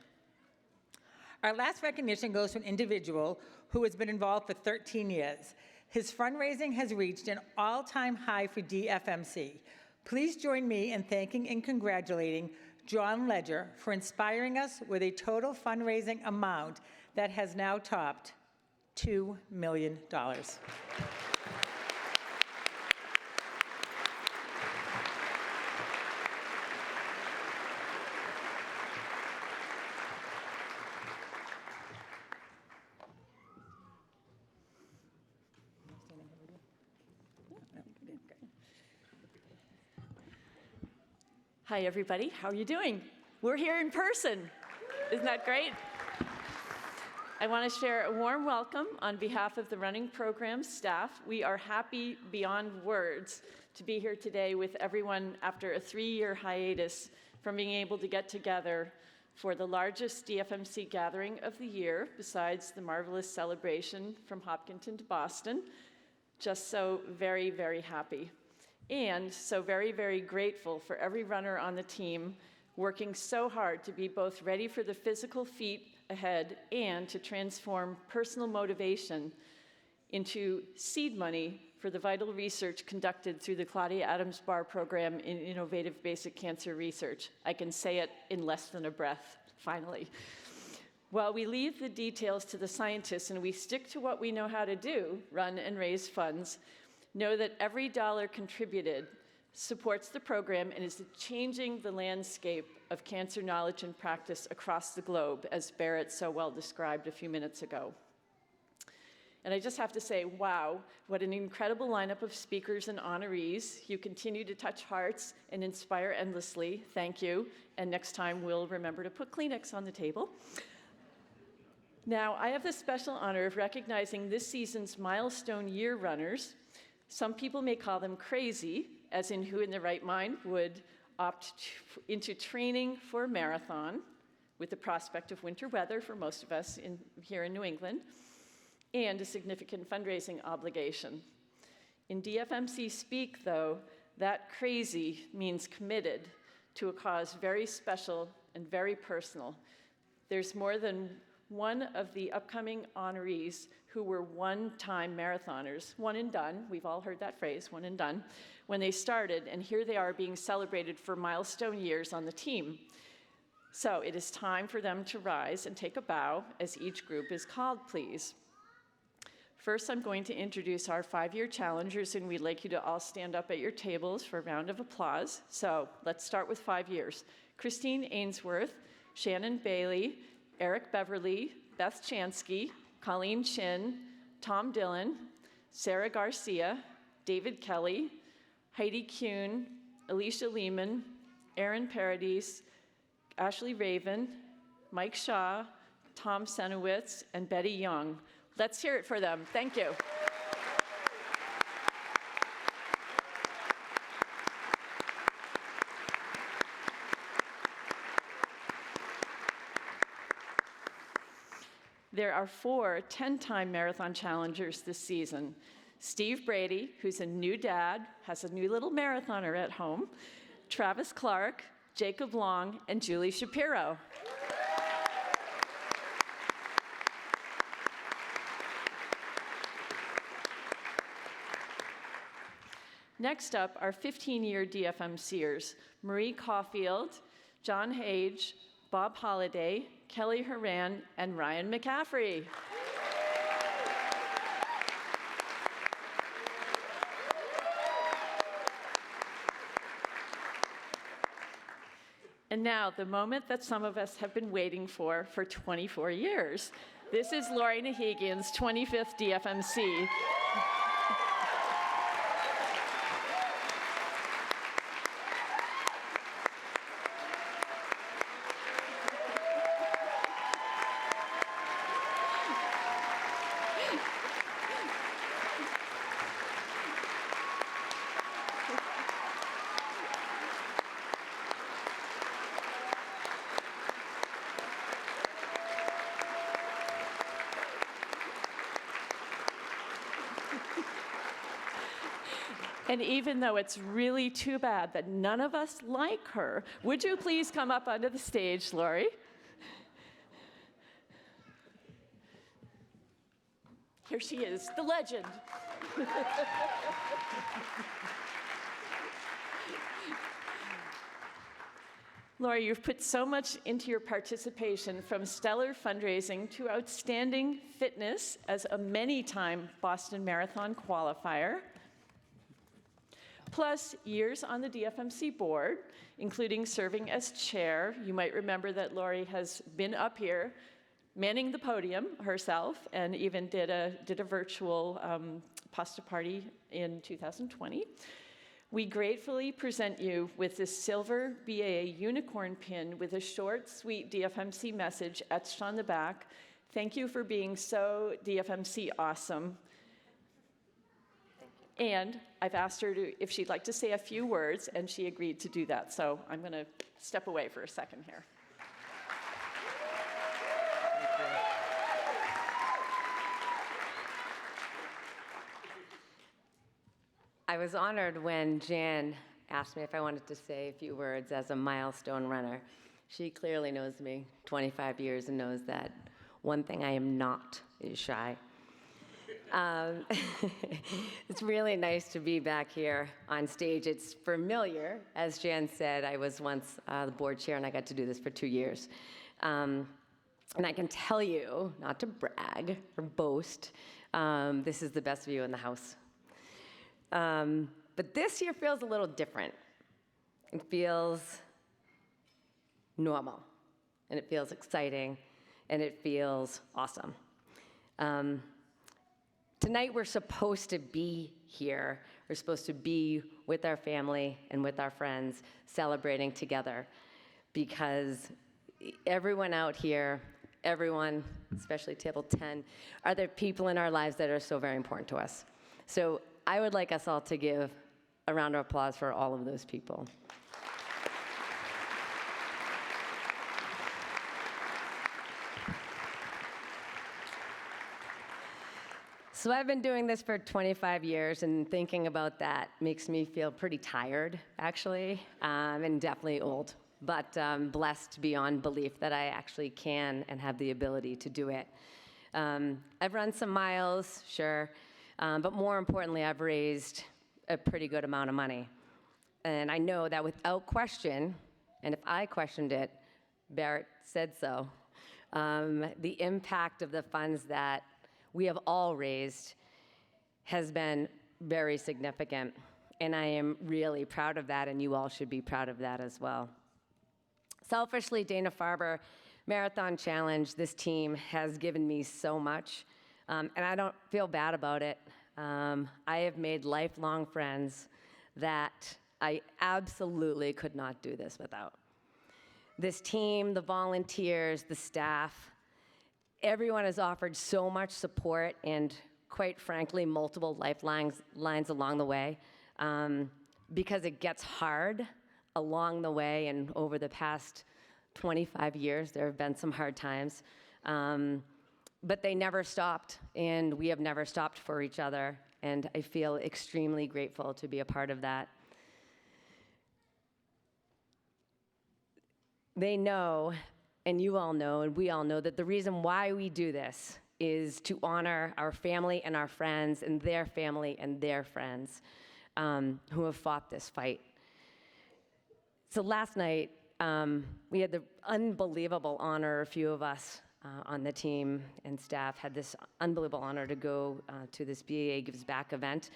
Our last recognition goes to an individual who has been involved for 13 years. His fundraising has reached an all-time high for DFMC. Please join me in thanking and congratulating John Ledger for inspiring us with a total fundraising amount that has now topped $2 million. Hi, everybody. How are you doing? We're here in person. Isn't that great? I want to share a warm welcome on behalf of the running program staff. We are happy beyond words to be here today with everyone after a 3-year hiatus from being able to get together for the largest DFMC gathering of the year, besides the marvelous celebration from Hopkinton to Boston. Just so very, very happy. And so very, very grateful for every runner on the team working so hard to be both ready for the physical feat ahead and to transform personal motivation into seed money for the vital research conducted through the Claudia Adams Barr Program in Innovative Basic Cancer Research. I can say it in less than a breath, finally. While we leave the details to the scientists and we stick to what we know how to do, run and raise funds, know that every dollar contributed supports the program and is changing the landscape of cancer knowledge and practice across the globe, as Barrett so well described a few minutes ago. And I just have to say, wow, what an incredible lineup of speakers and honorees. You continue to touch hearts and inspire endlessly. Thank you. And next time, we'll remember to put Kleenex on the table. Now, I have the special honor of recognizing this season's milestone year runners. Some people may call them crazy, as in who in their right mind would opt into training for a marathon with the prospect of winter weather for most of us here in New England, and a significant fundraising obligation. In DFMC speak, though, that crazy means committed to a cause very special and very personal. There's more than one of the upcoming honorees who were one-time marathoners, one and done, we've all heard that phrase, one and done, when they started, and here they are being celebrated for milestone years on the team. So it is time for them to rise and take a bow as each group is called, please. First, I'm going to introduce our 5-year challengers, and we'd like you to all stand up at your tables for a round of applause. So let's start with 5 years. Christine Ainsworth, Shannon Bailey, Eric Beverly, Beth Chansky, Colleen Chin, Tom Dillon, Sarah Garcia, David Kelly, Heidi Kuhn, Alicia Lehman, Aaron Paradis, Ashley Raven, Mike Shaw, Tom Senowitz, and Betty Young. Let's hear it for them. Thank you. There are 4 10-time marathon challengers this season. Steve Brady, who's a new dad, has a new little marathoner at home. Travis Clark, Jacob Long, and Julie Shapiro. Next up are 15-year DFMCers, Marie Caulfield, John Hage, Bob Holliday, Kelly Horan, and Ryan McCaffrey. And now, the moment that some of us have been waiting for 24 years. This is Lori Nahigian's 25th DFMC. And even though it's really too bad that none of us like her, would you please come up onto the stage, Lori? Here she is, the legend. Lori, you've put so much into your participation, from stellar fundraising to outstanding fitness as a many-time Boston Marathon qualifier, plus years on the DFMC board, including serving as chair. You might remember that Lori has been up here manning the podium herself, and even did a virtual pasta party in 2020. We gratefully present you with this silver BAA unicorn pin with a short, sweet DFMC message etched on the back. Thank you for being so DFMC awesome. And I've asked her if she'd like to say a few words, and she agreed to do that. So I'm going to step away for a second here. I was honored when Jan asked me if I wanted to say a few words as a milestone runner. She clearly knows me 25 years and knows that one thing I am not is shy. It's really nice to be back here on stage. It's familiar. As Jan said, I was once the board chair, and I got to do this for 2 years. And I can tell you, not to brag or boast, this is the best view in the house. But this year feels a little different. It feels normal, and it feels exciting, and it feels awesome. Tonight we're supposed to be here. We're supposed to be with our family and with our friends, celebrating together, because everyone out here, everyone, especially table 10, are the people in our lives that are so very important to us. So I would like us all to give a round of applause for all of those people. So I've been doing this for 25 years, and thinking about that makes me feel pretty tired, actually, and definitely old, but blessed beyond belief that I actually can and have the ability to do it. I've run some miles, sure, but more importantly, I've raised a pretty good amount of money. And I know that without question, and if I questioned it, Barrett said so, the impact of the funds that we have all raised has been very significant. And I am really proud of that, and you all should be proud of that as well. Selfishly, Dana-Farber Marathon Challenge, this team has given me so much, and I don't feel bad about it. I have made lifelong friends that I absolutely could not do this without. This team, the volunteers, the staff, everyone has offered so much support and, quite frankly, multiple lifelines along the way, because it gets hard along the way, and over the past 25 years, there have been some hard times. But they never stopped, and we have never stopped for each other, and I feel extremely grateful to be a part of that. They know, and you all know, and we all know, that the reason why we do this is to honor our family and our friends and their family and their friends who have fought this fight. So last night, we had the unbelievable honor, a few of us on the team and staff had this unbelievable honor to go to this BAA Gives Back event.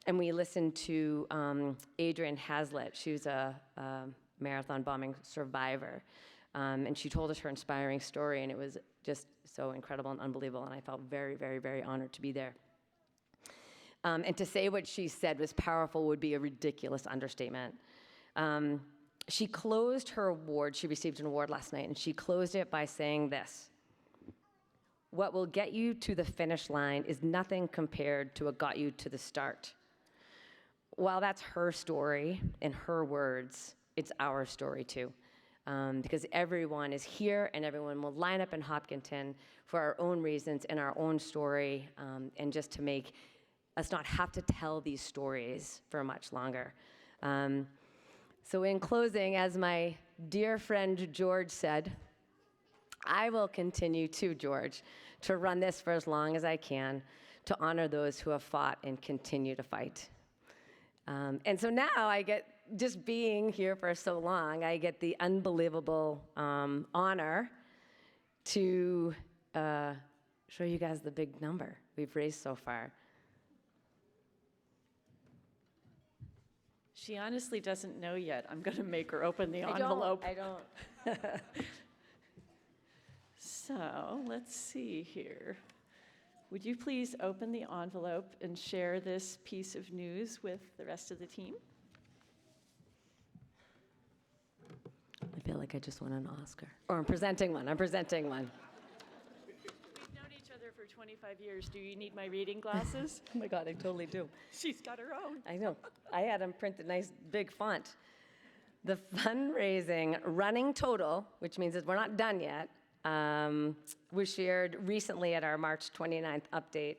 And we listened to Adrienne Hazlitt. She was a marathon bombing survivor. And she told us her inspiring story, and it was just so incredible and unbelievable, and I felt very, very, very honored to be there. And to say what she said was powerful would be a ridiculous understatement. She closed her award, she received an award last night, and she closed it by saying this: "What will get you to the finish line is nothing compared to what got you to the start." While that's her story and her words, it's our story too. Because everyone is here and everyone will line up in Hopkinton for our own reasons and our own story, and just to make us not have to tell these stories for much longer. So in closing, as my dear friend George said, I will continue to, George, to run this for as long as I can, to honor those who have fought and continue to fight. And so now I get, just being here for so long, I get the unbelievable honor to show you guys the big number we've raised so far. She honestly doesn't know yet. I'm going to make her open the envelope. I don't. So let's see here. Would you please open the envelope and share this piece of news with the rest of the team? I feel like I just won an Oscar. Or I'm presenting one. 25 years. Do you need my reading glasses? Oh my God, I totally do. She's got her own. I know. I had them printed nice big font. The fundraising running total, which means that we're not done yet, was shared recently at our March 29th update.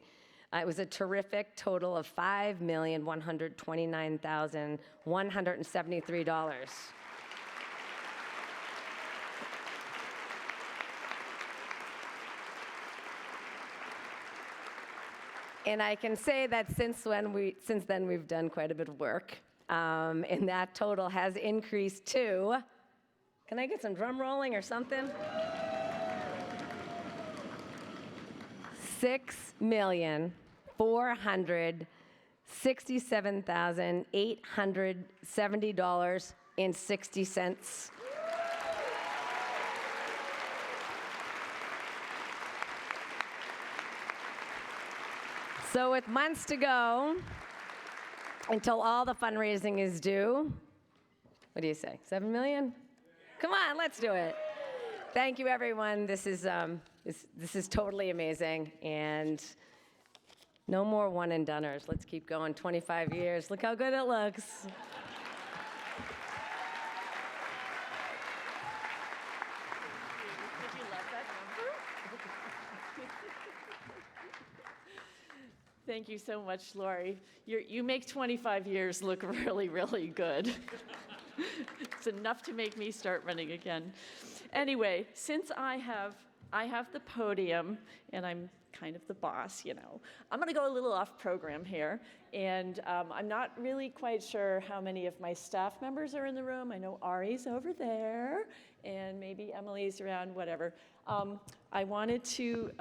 It was a terrific total of $5,129,173. And I can say that since then we've done quite a bit of work, and that total has increased to, can I get some drum rolling or something? $6,467,870.60. So with months to go until all the fundraising is due, what do you say, 7 million? Come on, let's do it. Thank you, everyone. This is totally amazing, and no more one and doneers. Let's keep going. 25 years. Look how good it looks. Did you love that number? Thank you so much, Lori. You make 25 years look really, really good. It's enough to make me start running again. Anyway, since I have the podium and I'm kind of the boss, I'm going to go a little off program here. And I'm not really quite sure how many of my staff members are in the room. I know Ari's over there, and maybe Emily's around, whatever. I wanted to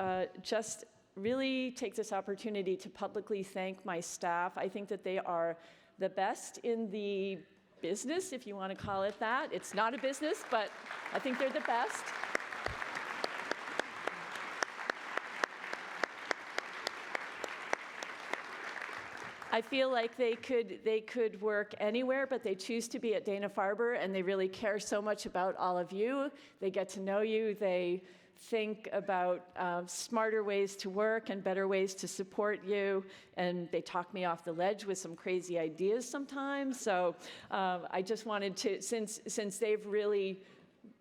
just really take this opportunity to publicly thank my staff. I think that they are the best in the business, if you want to call it that. It's not a business, but I think they're the best. I feel like they could work anywhere, but they choose to be at Dana-Farber, and they really care so much about all of you. They get to know you. They think about smarter ways to work and better ways to support you, and they talk me off the ledge with some crazy ideas sometimes. So I just wanted to, since they've really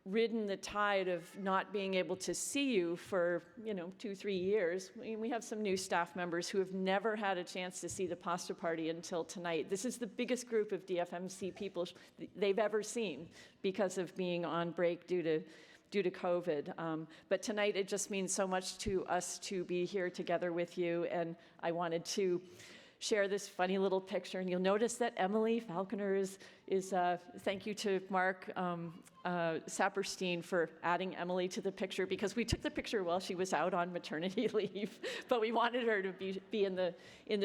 ridden the tide of not being able to see you for 2-3 years. We have some new staff members who have never had a chance to see the pasta party until tonight. This is the biggest group of DFMC people they've ever seen because of being on break due to COVID. But tonight it just means so much to us to be here together with you, and I wanted to share this funny little picture. And you'll notice that Emily Falconer is thank you to Mark Saperstein for adding Emily to the picture, because we took the picture while she was out on maternity leave, but we wanted her to be in the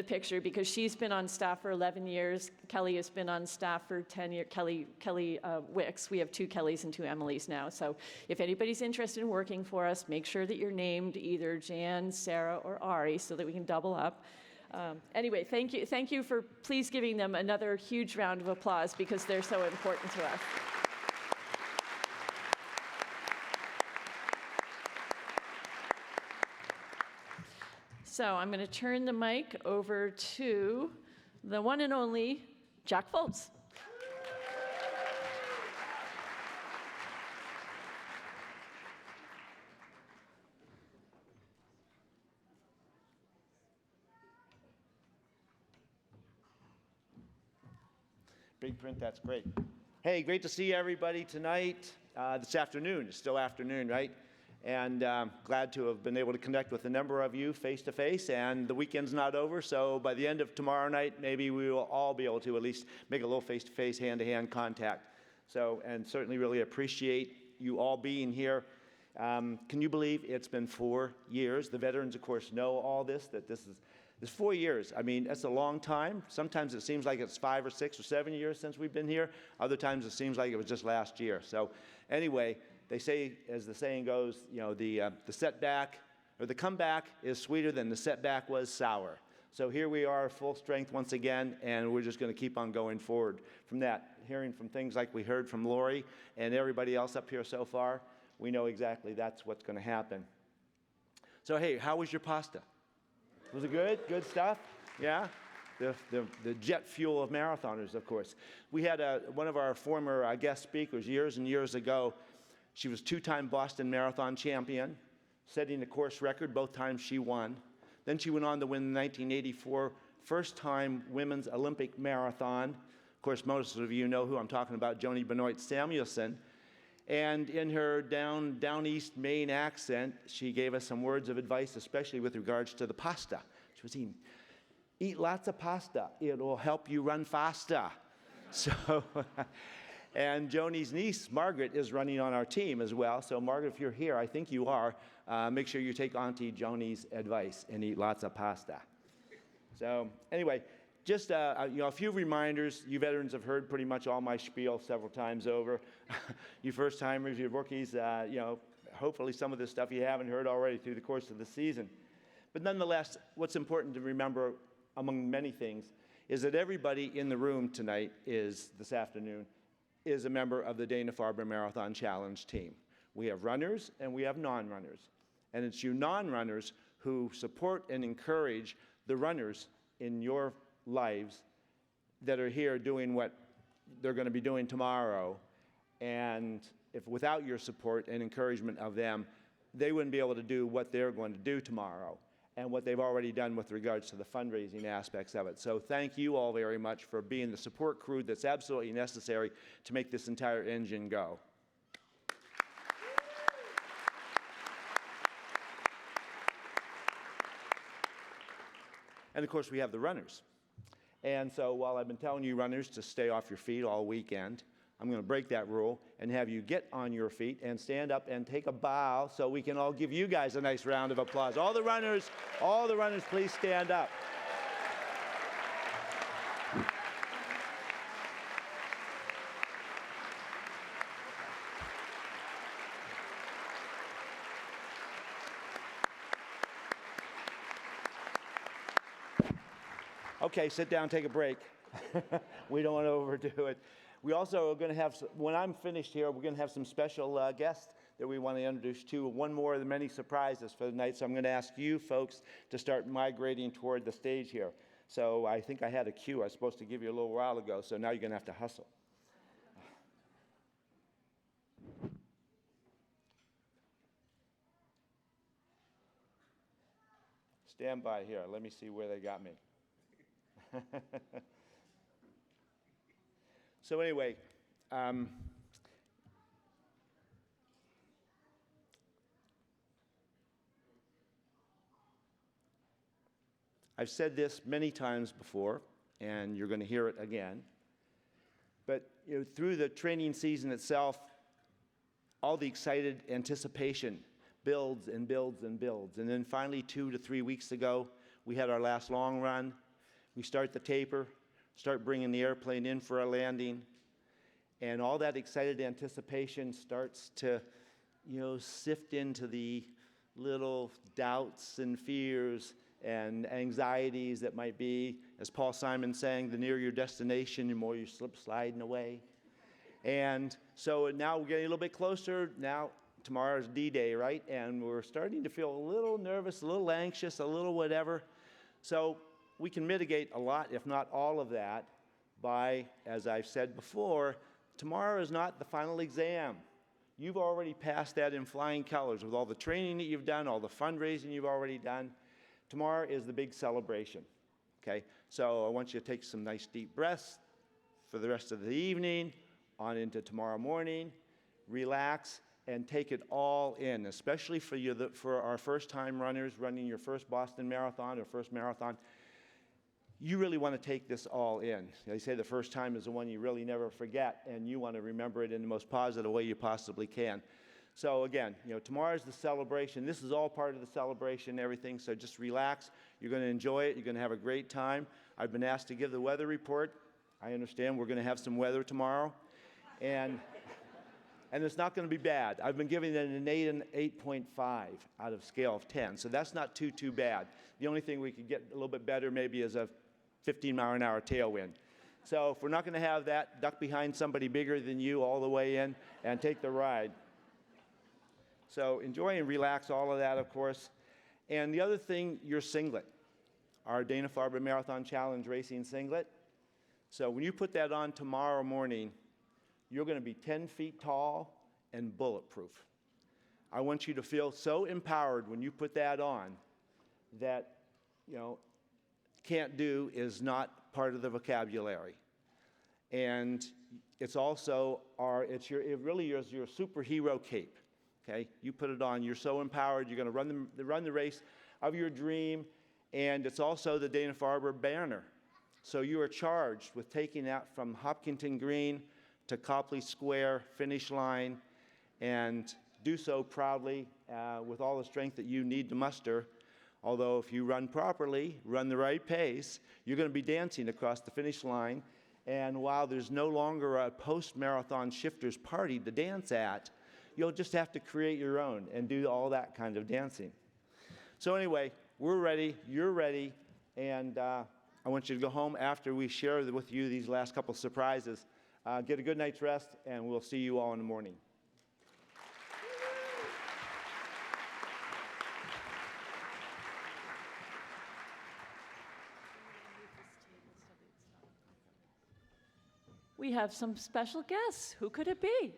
picture because she's been on staff for 11 years. Kelly has been on staff for 10 years. Kelly Wicks. We have 2 Kellys and 2 Emilys now. So if anybody's interested in working for us, make sure that you're named either Jan, Sarah, or Ari so that we can double up. Anyway, thank you for please giving them another huge round of applause because they're so important to us. So I'm going to turn the mic over to the one and only Jack Foltz. Big print, that's great. Hey, great to see everybody tonight, this afternoon. It's still afternoon, right? And glad to have been able to connect with a number of you face-to-face, and the weekend's not over, so by the end of tomorrow night, maybe we will all be able to at least make a little face-to-face, hand-to-hand contact. So, and certainly really appreciate you all being here. Can you believe it's been 4 years? The veterans, of course, know all this, that this is 4 years. I mean, that's a long time. Sometimes it seems like it's 5 or 6 or 7 years since we've been here. Other times it seems like it was just last year. So anyway, they say, as the saying goes, the setback or the comeback is sweeter than the setback was sour. So here we are, full strength once again, and we're just going to keep on going forward from that. Hearing from things like we heard from Lori and everybody else up here so far, we know exactly that's what's going to happen. So, hey, how was your pasta? Was it good? Good stuff? Yeah? The jet fuel of marathoners, of course. We had one of our former guest speakers years and years ago. She was two-time Boston Marathon champion, setting the course record both times she won. Then she went on to win the 1984 first-time women's Olympic marathon. Of course, most of you know who I'm talking about, Joni Benoit Samuelson. And in her down east Maine accent, she gave us some words of advice, especially with regards to the pasta. She was eating, eat lots of pasta. It will help you run faster. So, and Joni's niece, Margaret, is running on our team as well. So, Margaret, if you're here, I think you are, make sure you take Auntie Joni's advice and eat lots of pasta. So, anyway, just a few reminders. You veterans have heard pretty much all my spiel several times over. You first-timers, you rookies, hopefully some of this stuff you haven't heard already through the course of the season. But nonetheless, what's important to remember, among many things, is that everybody in the room tonight this afternoon, is a member of the Dana-Farber Marathon Challenge team. We have runners and we have non-runners. And it's you non-runners who support and encourage the runners in your lives that are here doing what they're going to be doing tomorrow. And if without your support and encouragement of them, they wouldn't be able to do what they're going to do tomorrow and what they've already done with regards to the fundraising aspects of it. So thank you all very much for being the support crew that's absolutely necessary to make this entire engine go. And of course, we have the runners. And so while I've been telling you runners to stay off your feet all weekend, I'm going to break that rule and have you get on your feet and stand up and take a bow so we can all give you guys a nice round of applause. All the runners, please stand up. Okay, sit down, take a break. We don't want to overdo it. We also are going to have, when I'm finished here, we're going to have some special guests that we want to introduce to. One more of the many surprises for the night, so I'm going to ask you folks to start migrating toward the stage here. So I think I had a cue I was supposed to give you a little while ago, so now you're going to have to hustle. Stand by here. Let me see where they got me. So anyway, I've said this many times before, and you're going to hear it again. But through the training season itself, all the excited anticipation builds and builds and builds. And then finally, 2 to 3 weeks ago, we had our last long run. We start the taper, start bringing the airplane in for a landing, and all that excited anticipation starts to, sift into the little doubts and fears and anxieties that might be, as Paul Simon sang, the nearer your destination, the more you slip sliding away. And so now we're getting a little bit closer. Now, tomorrow's D-Day, right? And we're starting to feel a little nervous, a little anxious, a little whatever. So we can mitigate a lot, if not all of that, by, as I've said before, tomorrow is not the final exam. You've already passed that in flying colors with all the training that you've done, all the fundraising you've already done. Tomorrow is the big celebration, okay? So I want you to take some nice deep breaths for the rest of the evening, on into tomorrow morning, relax, and take it all in, especially for our first-time runners running your first Boston Marathon or first marathon. You really want to take this all in. They say the first time is the one you really never forget, and you want to remember it in the most positive way you possibly can. So again, tomorrow's the celebration. This is all part of the celebration and everything, so just relax. You're going to enjoy it. You're going to have a great time. I've been asked to give the weather report. I understand we're going to have some weather tomorrow, and it's not going to be bad. I've been giving it an 8 and 8.5 out of scale of 10, so that's not too bad. The only thing we could get a little bit better maybe is a 15-mile-an-hour tailwind. So if we're not going to have that, duck behind somebody bigger than you all the way in and take the ride. So enjoy and relax all of that, of course. And the other thing, your singlet, our Dana-Farber Marathon Challenge Racing singlet. So when you put that on tomorrow morning, you're going to be 10 feet tall and bulletproof. I want you to feel so empowered when you put that on that, can't do is not part of the vocabulary. And it's also it really is your superhero cape. Okay, you put it on, you're so empowered, you're going to run the race of your dream, and it's also the Dana-Farber banner. So you are charged with taking that from Hopkinton Green to Copley Square finish line, and do so proudly with all the strength that you need to muster. Although if you run properly, run the right pace, you're going to be dancing across the finish line. And while there's no longer a post-marathon shifters party to dance at, you'll just have to create your own and do all that kind of dancing. So anyway, we're ready, you're ready, and I want you to go home after we share with you these last couple surprises. Get a good night's rest, and we'll see you all in the morning. We have some special guests. Who could it be?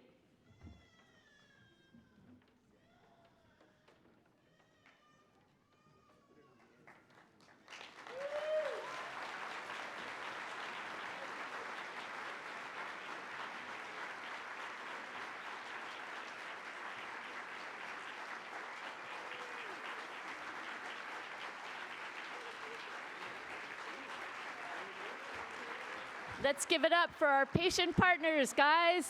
Let's give it up for our patient partners, guys.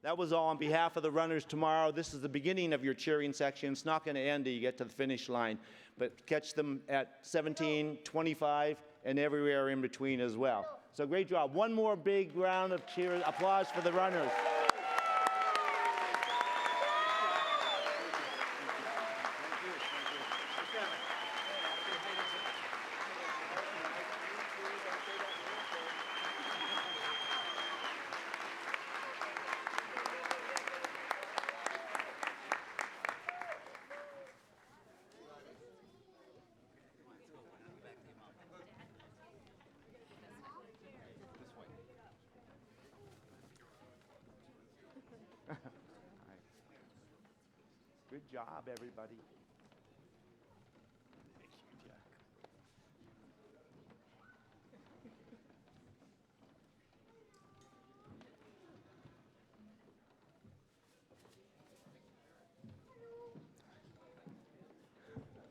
That was all on behalf of the runners tomorrow. This is the beginning of your cheering section. It's not going to end until you get to the finish line, but catch them at 17, 25, and everywhere in between as well. So great job. One more big round of cheers, applause for the runners. Good job, everybody. Thank you, Jack.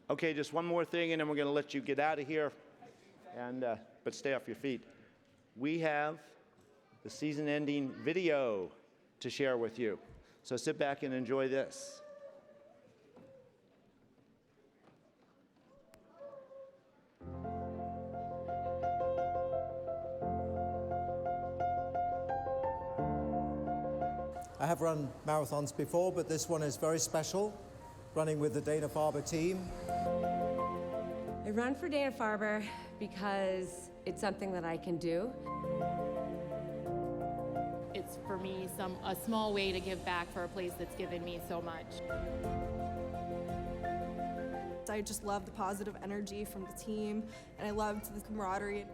Okay, just one more thing, and then we're going to let you get out of here. But stay off your feet. We have the season-ending video to share with you. So sit back and enjoy this. I have run marathons before, but this one is very special, running with the Dana-Farber team. I run for Dana-Farber because it's something that I can do. It's for me a small way to give back for a place that's given me so much. I just love the positive energy from the team, and I loved the camaraderie.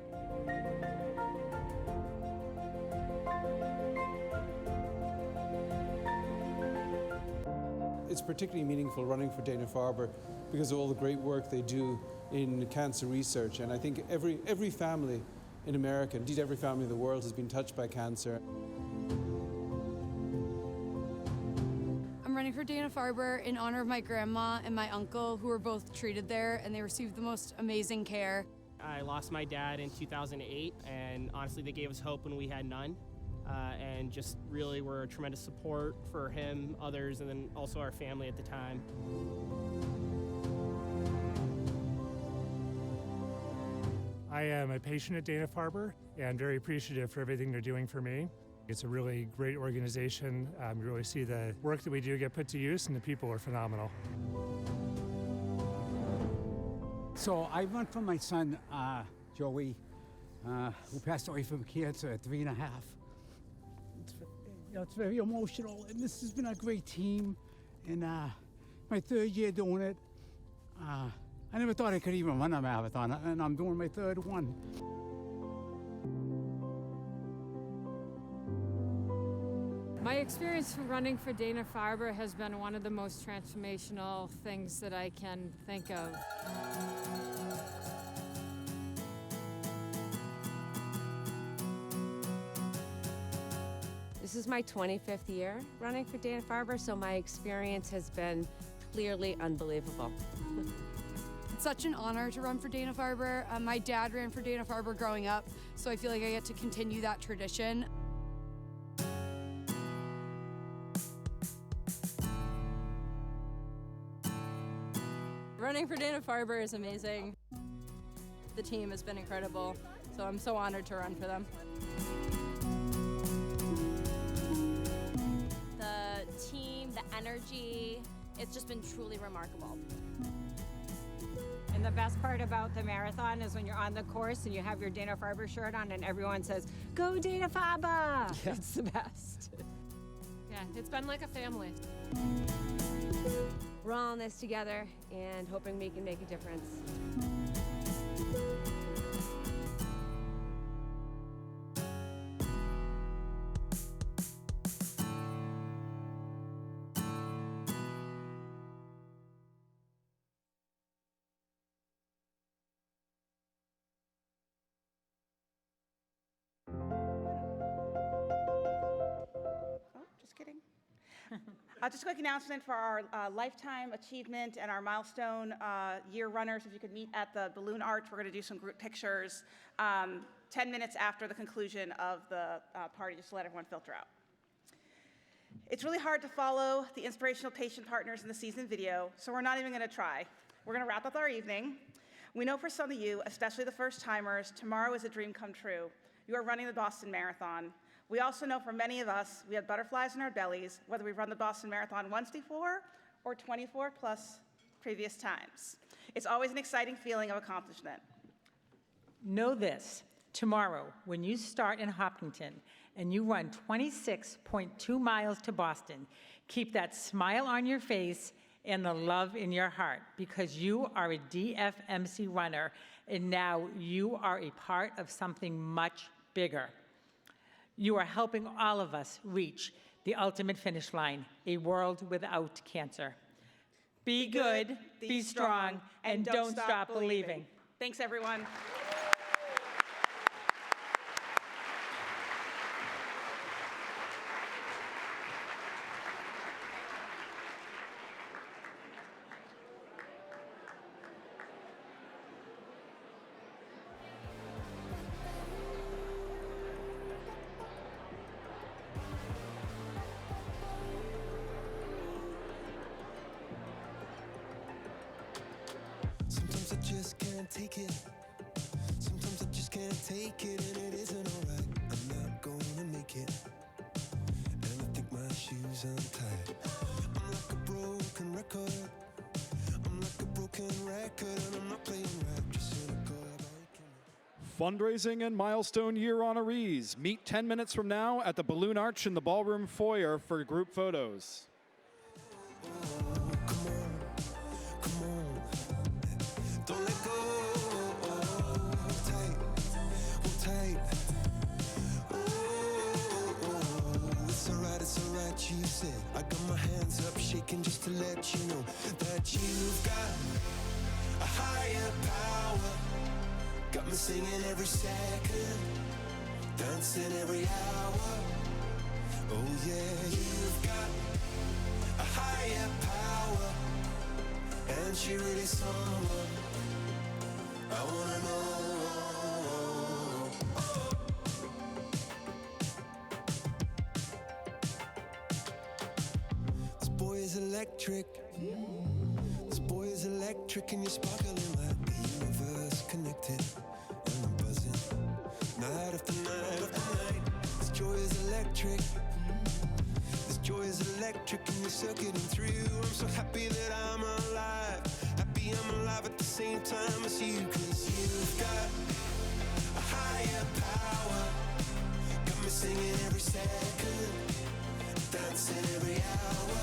It's particularly meaningful running for Dana-Farber because of all the great work they do in cancer research. And I think every family in America, indeed every family in the world, has been touched by cancer. I'm running for Dana-Farber in honor of my grandma and my uncle, who were both treated there, and they received the most amazing care. I lost my dad in 2008, and honestly, they gave us hope when we had none. And just really were a tremendous support for him, others, and then also our family at the time. I am a patient at Dana-Farber and very appreciative for everything they're doing for me. It's a really great organization. You really see the work that we do get put to use, and the people are phenomenal. So I run for my son, Joey, who passed away from cancer at 3.5. It's very emotional, and this has been a great team, and my third year doing it. I never thought I could even run a marathon, and I'm doing my third one. My experience running for Dana-Farber has been one of the most transformational things that I can think of. This is my 25th year running for Dana-Farber, so my experience has been clearly unbelievable. It's such an honor to run for Dana-Farber. My dad ran for Dana-Farber growing up, so I feel like I get to continue that tradition. Running for Dana-Farber is amazing. The team has been incredible, so I'm so honored to run for them. The team, the energy, it's just been truly remarkable. And the best part about the marathon is when you're on the course and you have your Dana-Farber shirt on and everyone says, "Go Dana-Farber!" Yeah. It's the best. Yeah, it's been like a family. We're all in this together and hoping we can make a difference. Just a quick announcement for our lifetime achievement and our milestone year runners. If you could meet at the balloon arch, we're going to do some group pictures 10 minutes after the conclusion of the party, just to let everyone filter out. It's really hard to follow the inspirational patient partners in the season video, so we're not even going to try. We're going to wrap up our evening. We know for some of you, especially the first timers, tomorrow is a dream come true. You are running the Boston Marathon. We also know for many of us, we have butterflies in our bellies, whether we've run the Boston Marathon once before or 24 plus previous times. It's always an exciting feeling of accomplishment. Know this, tomorrow, when you start in Hopkinton and you run 26.2 miles to Boston, keep that smile on your face and the love in your heart, because you are a DFMC runner, and now you are a part of something much bigger. You are helping all of us reach the ultimate finish line, a world without cancer. Be good, be strong, and don't stop believing. Thanks, everyone. Sometimes I just can't take it. Sometimes I just can't take it, and it isn't alright. I'm not gonna make it, and I think my shoes untied. I'm like a broken record. I'm like a broken record, and I'm not playing right. Just cynical. Fundraising and milestone year honorees. Meet 10 minutes from now at the Balloon Arch in the ballroom foyer for group photos. Don't let go. Hold tight, hold tight. It's alright, you said. I got my hands up, shaking just to let you know that you've got a higher power. Got me singing every second, dancing every hour. Oh yeah, you've got a higher power, and she really someone I wanna know. This boy is electric. This boy is electric, and you're sparkling like the universe connected. And I'm buzzing night after night after night. This joy is electric. This joy is electric, and you're circuiting through. I'm so happy that I'm alive. Happy I'm alive at the same time as you, 'cause you've got a higher power. Got me singing every second, dancing every hour.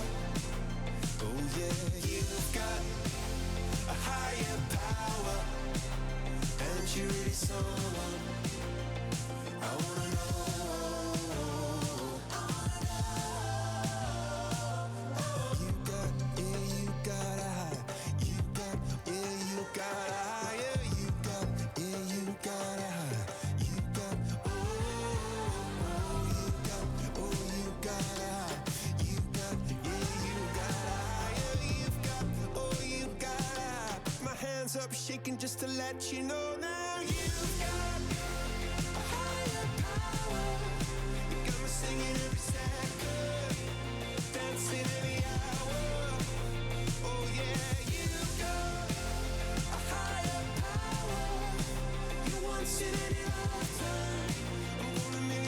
Oh yeah, you've got a higher power, and you're really someone I wanna know. You got, yeah, you got a high. You got, yeah, you got a higher. You got, yeah, you got a high. You got, oh, you got, oh, you got a high. You got, yeah, you got a higher. You've got, oh, you got a high. Put my hands up, shaking just to let you know now. You've got a higher power. You got me singing every second, dancing every hour. Oh yeah, you got a higher power. You once in any lifetime. I'm gonna make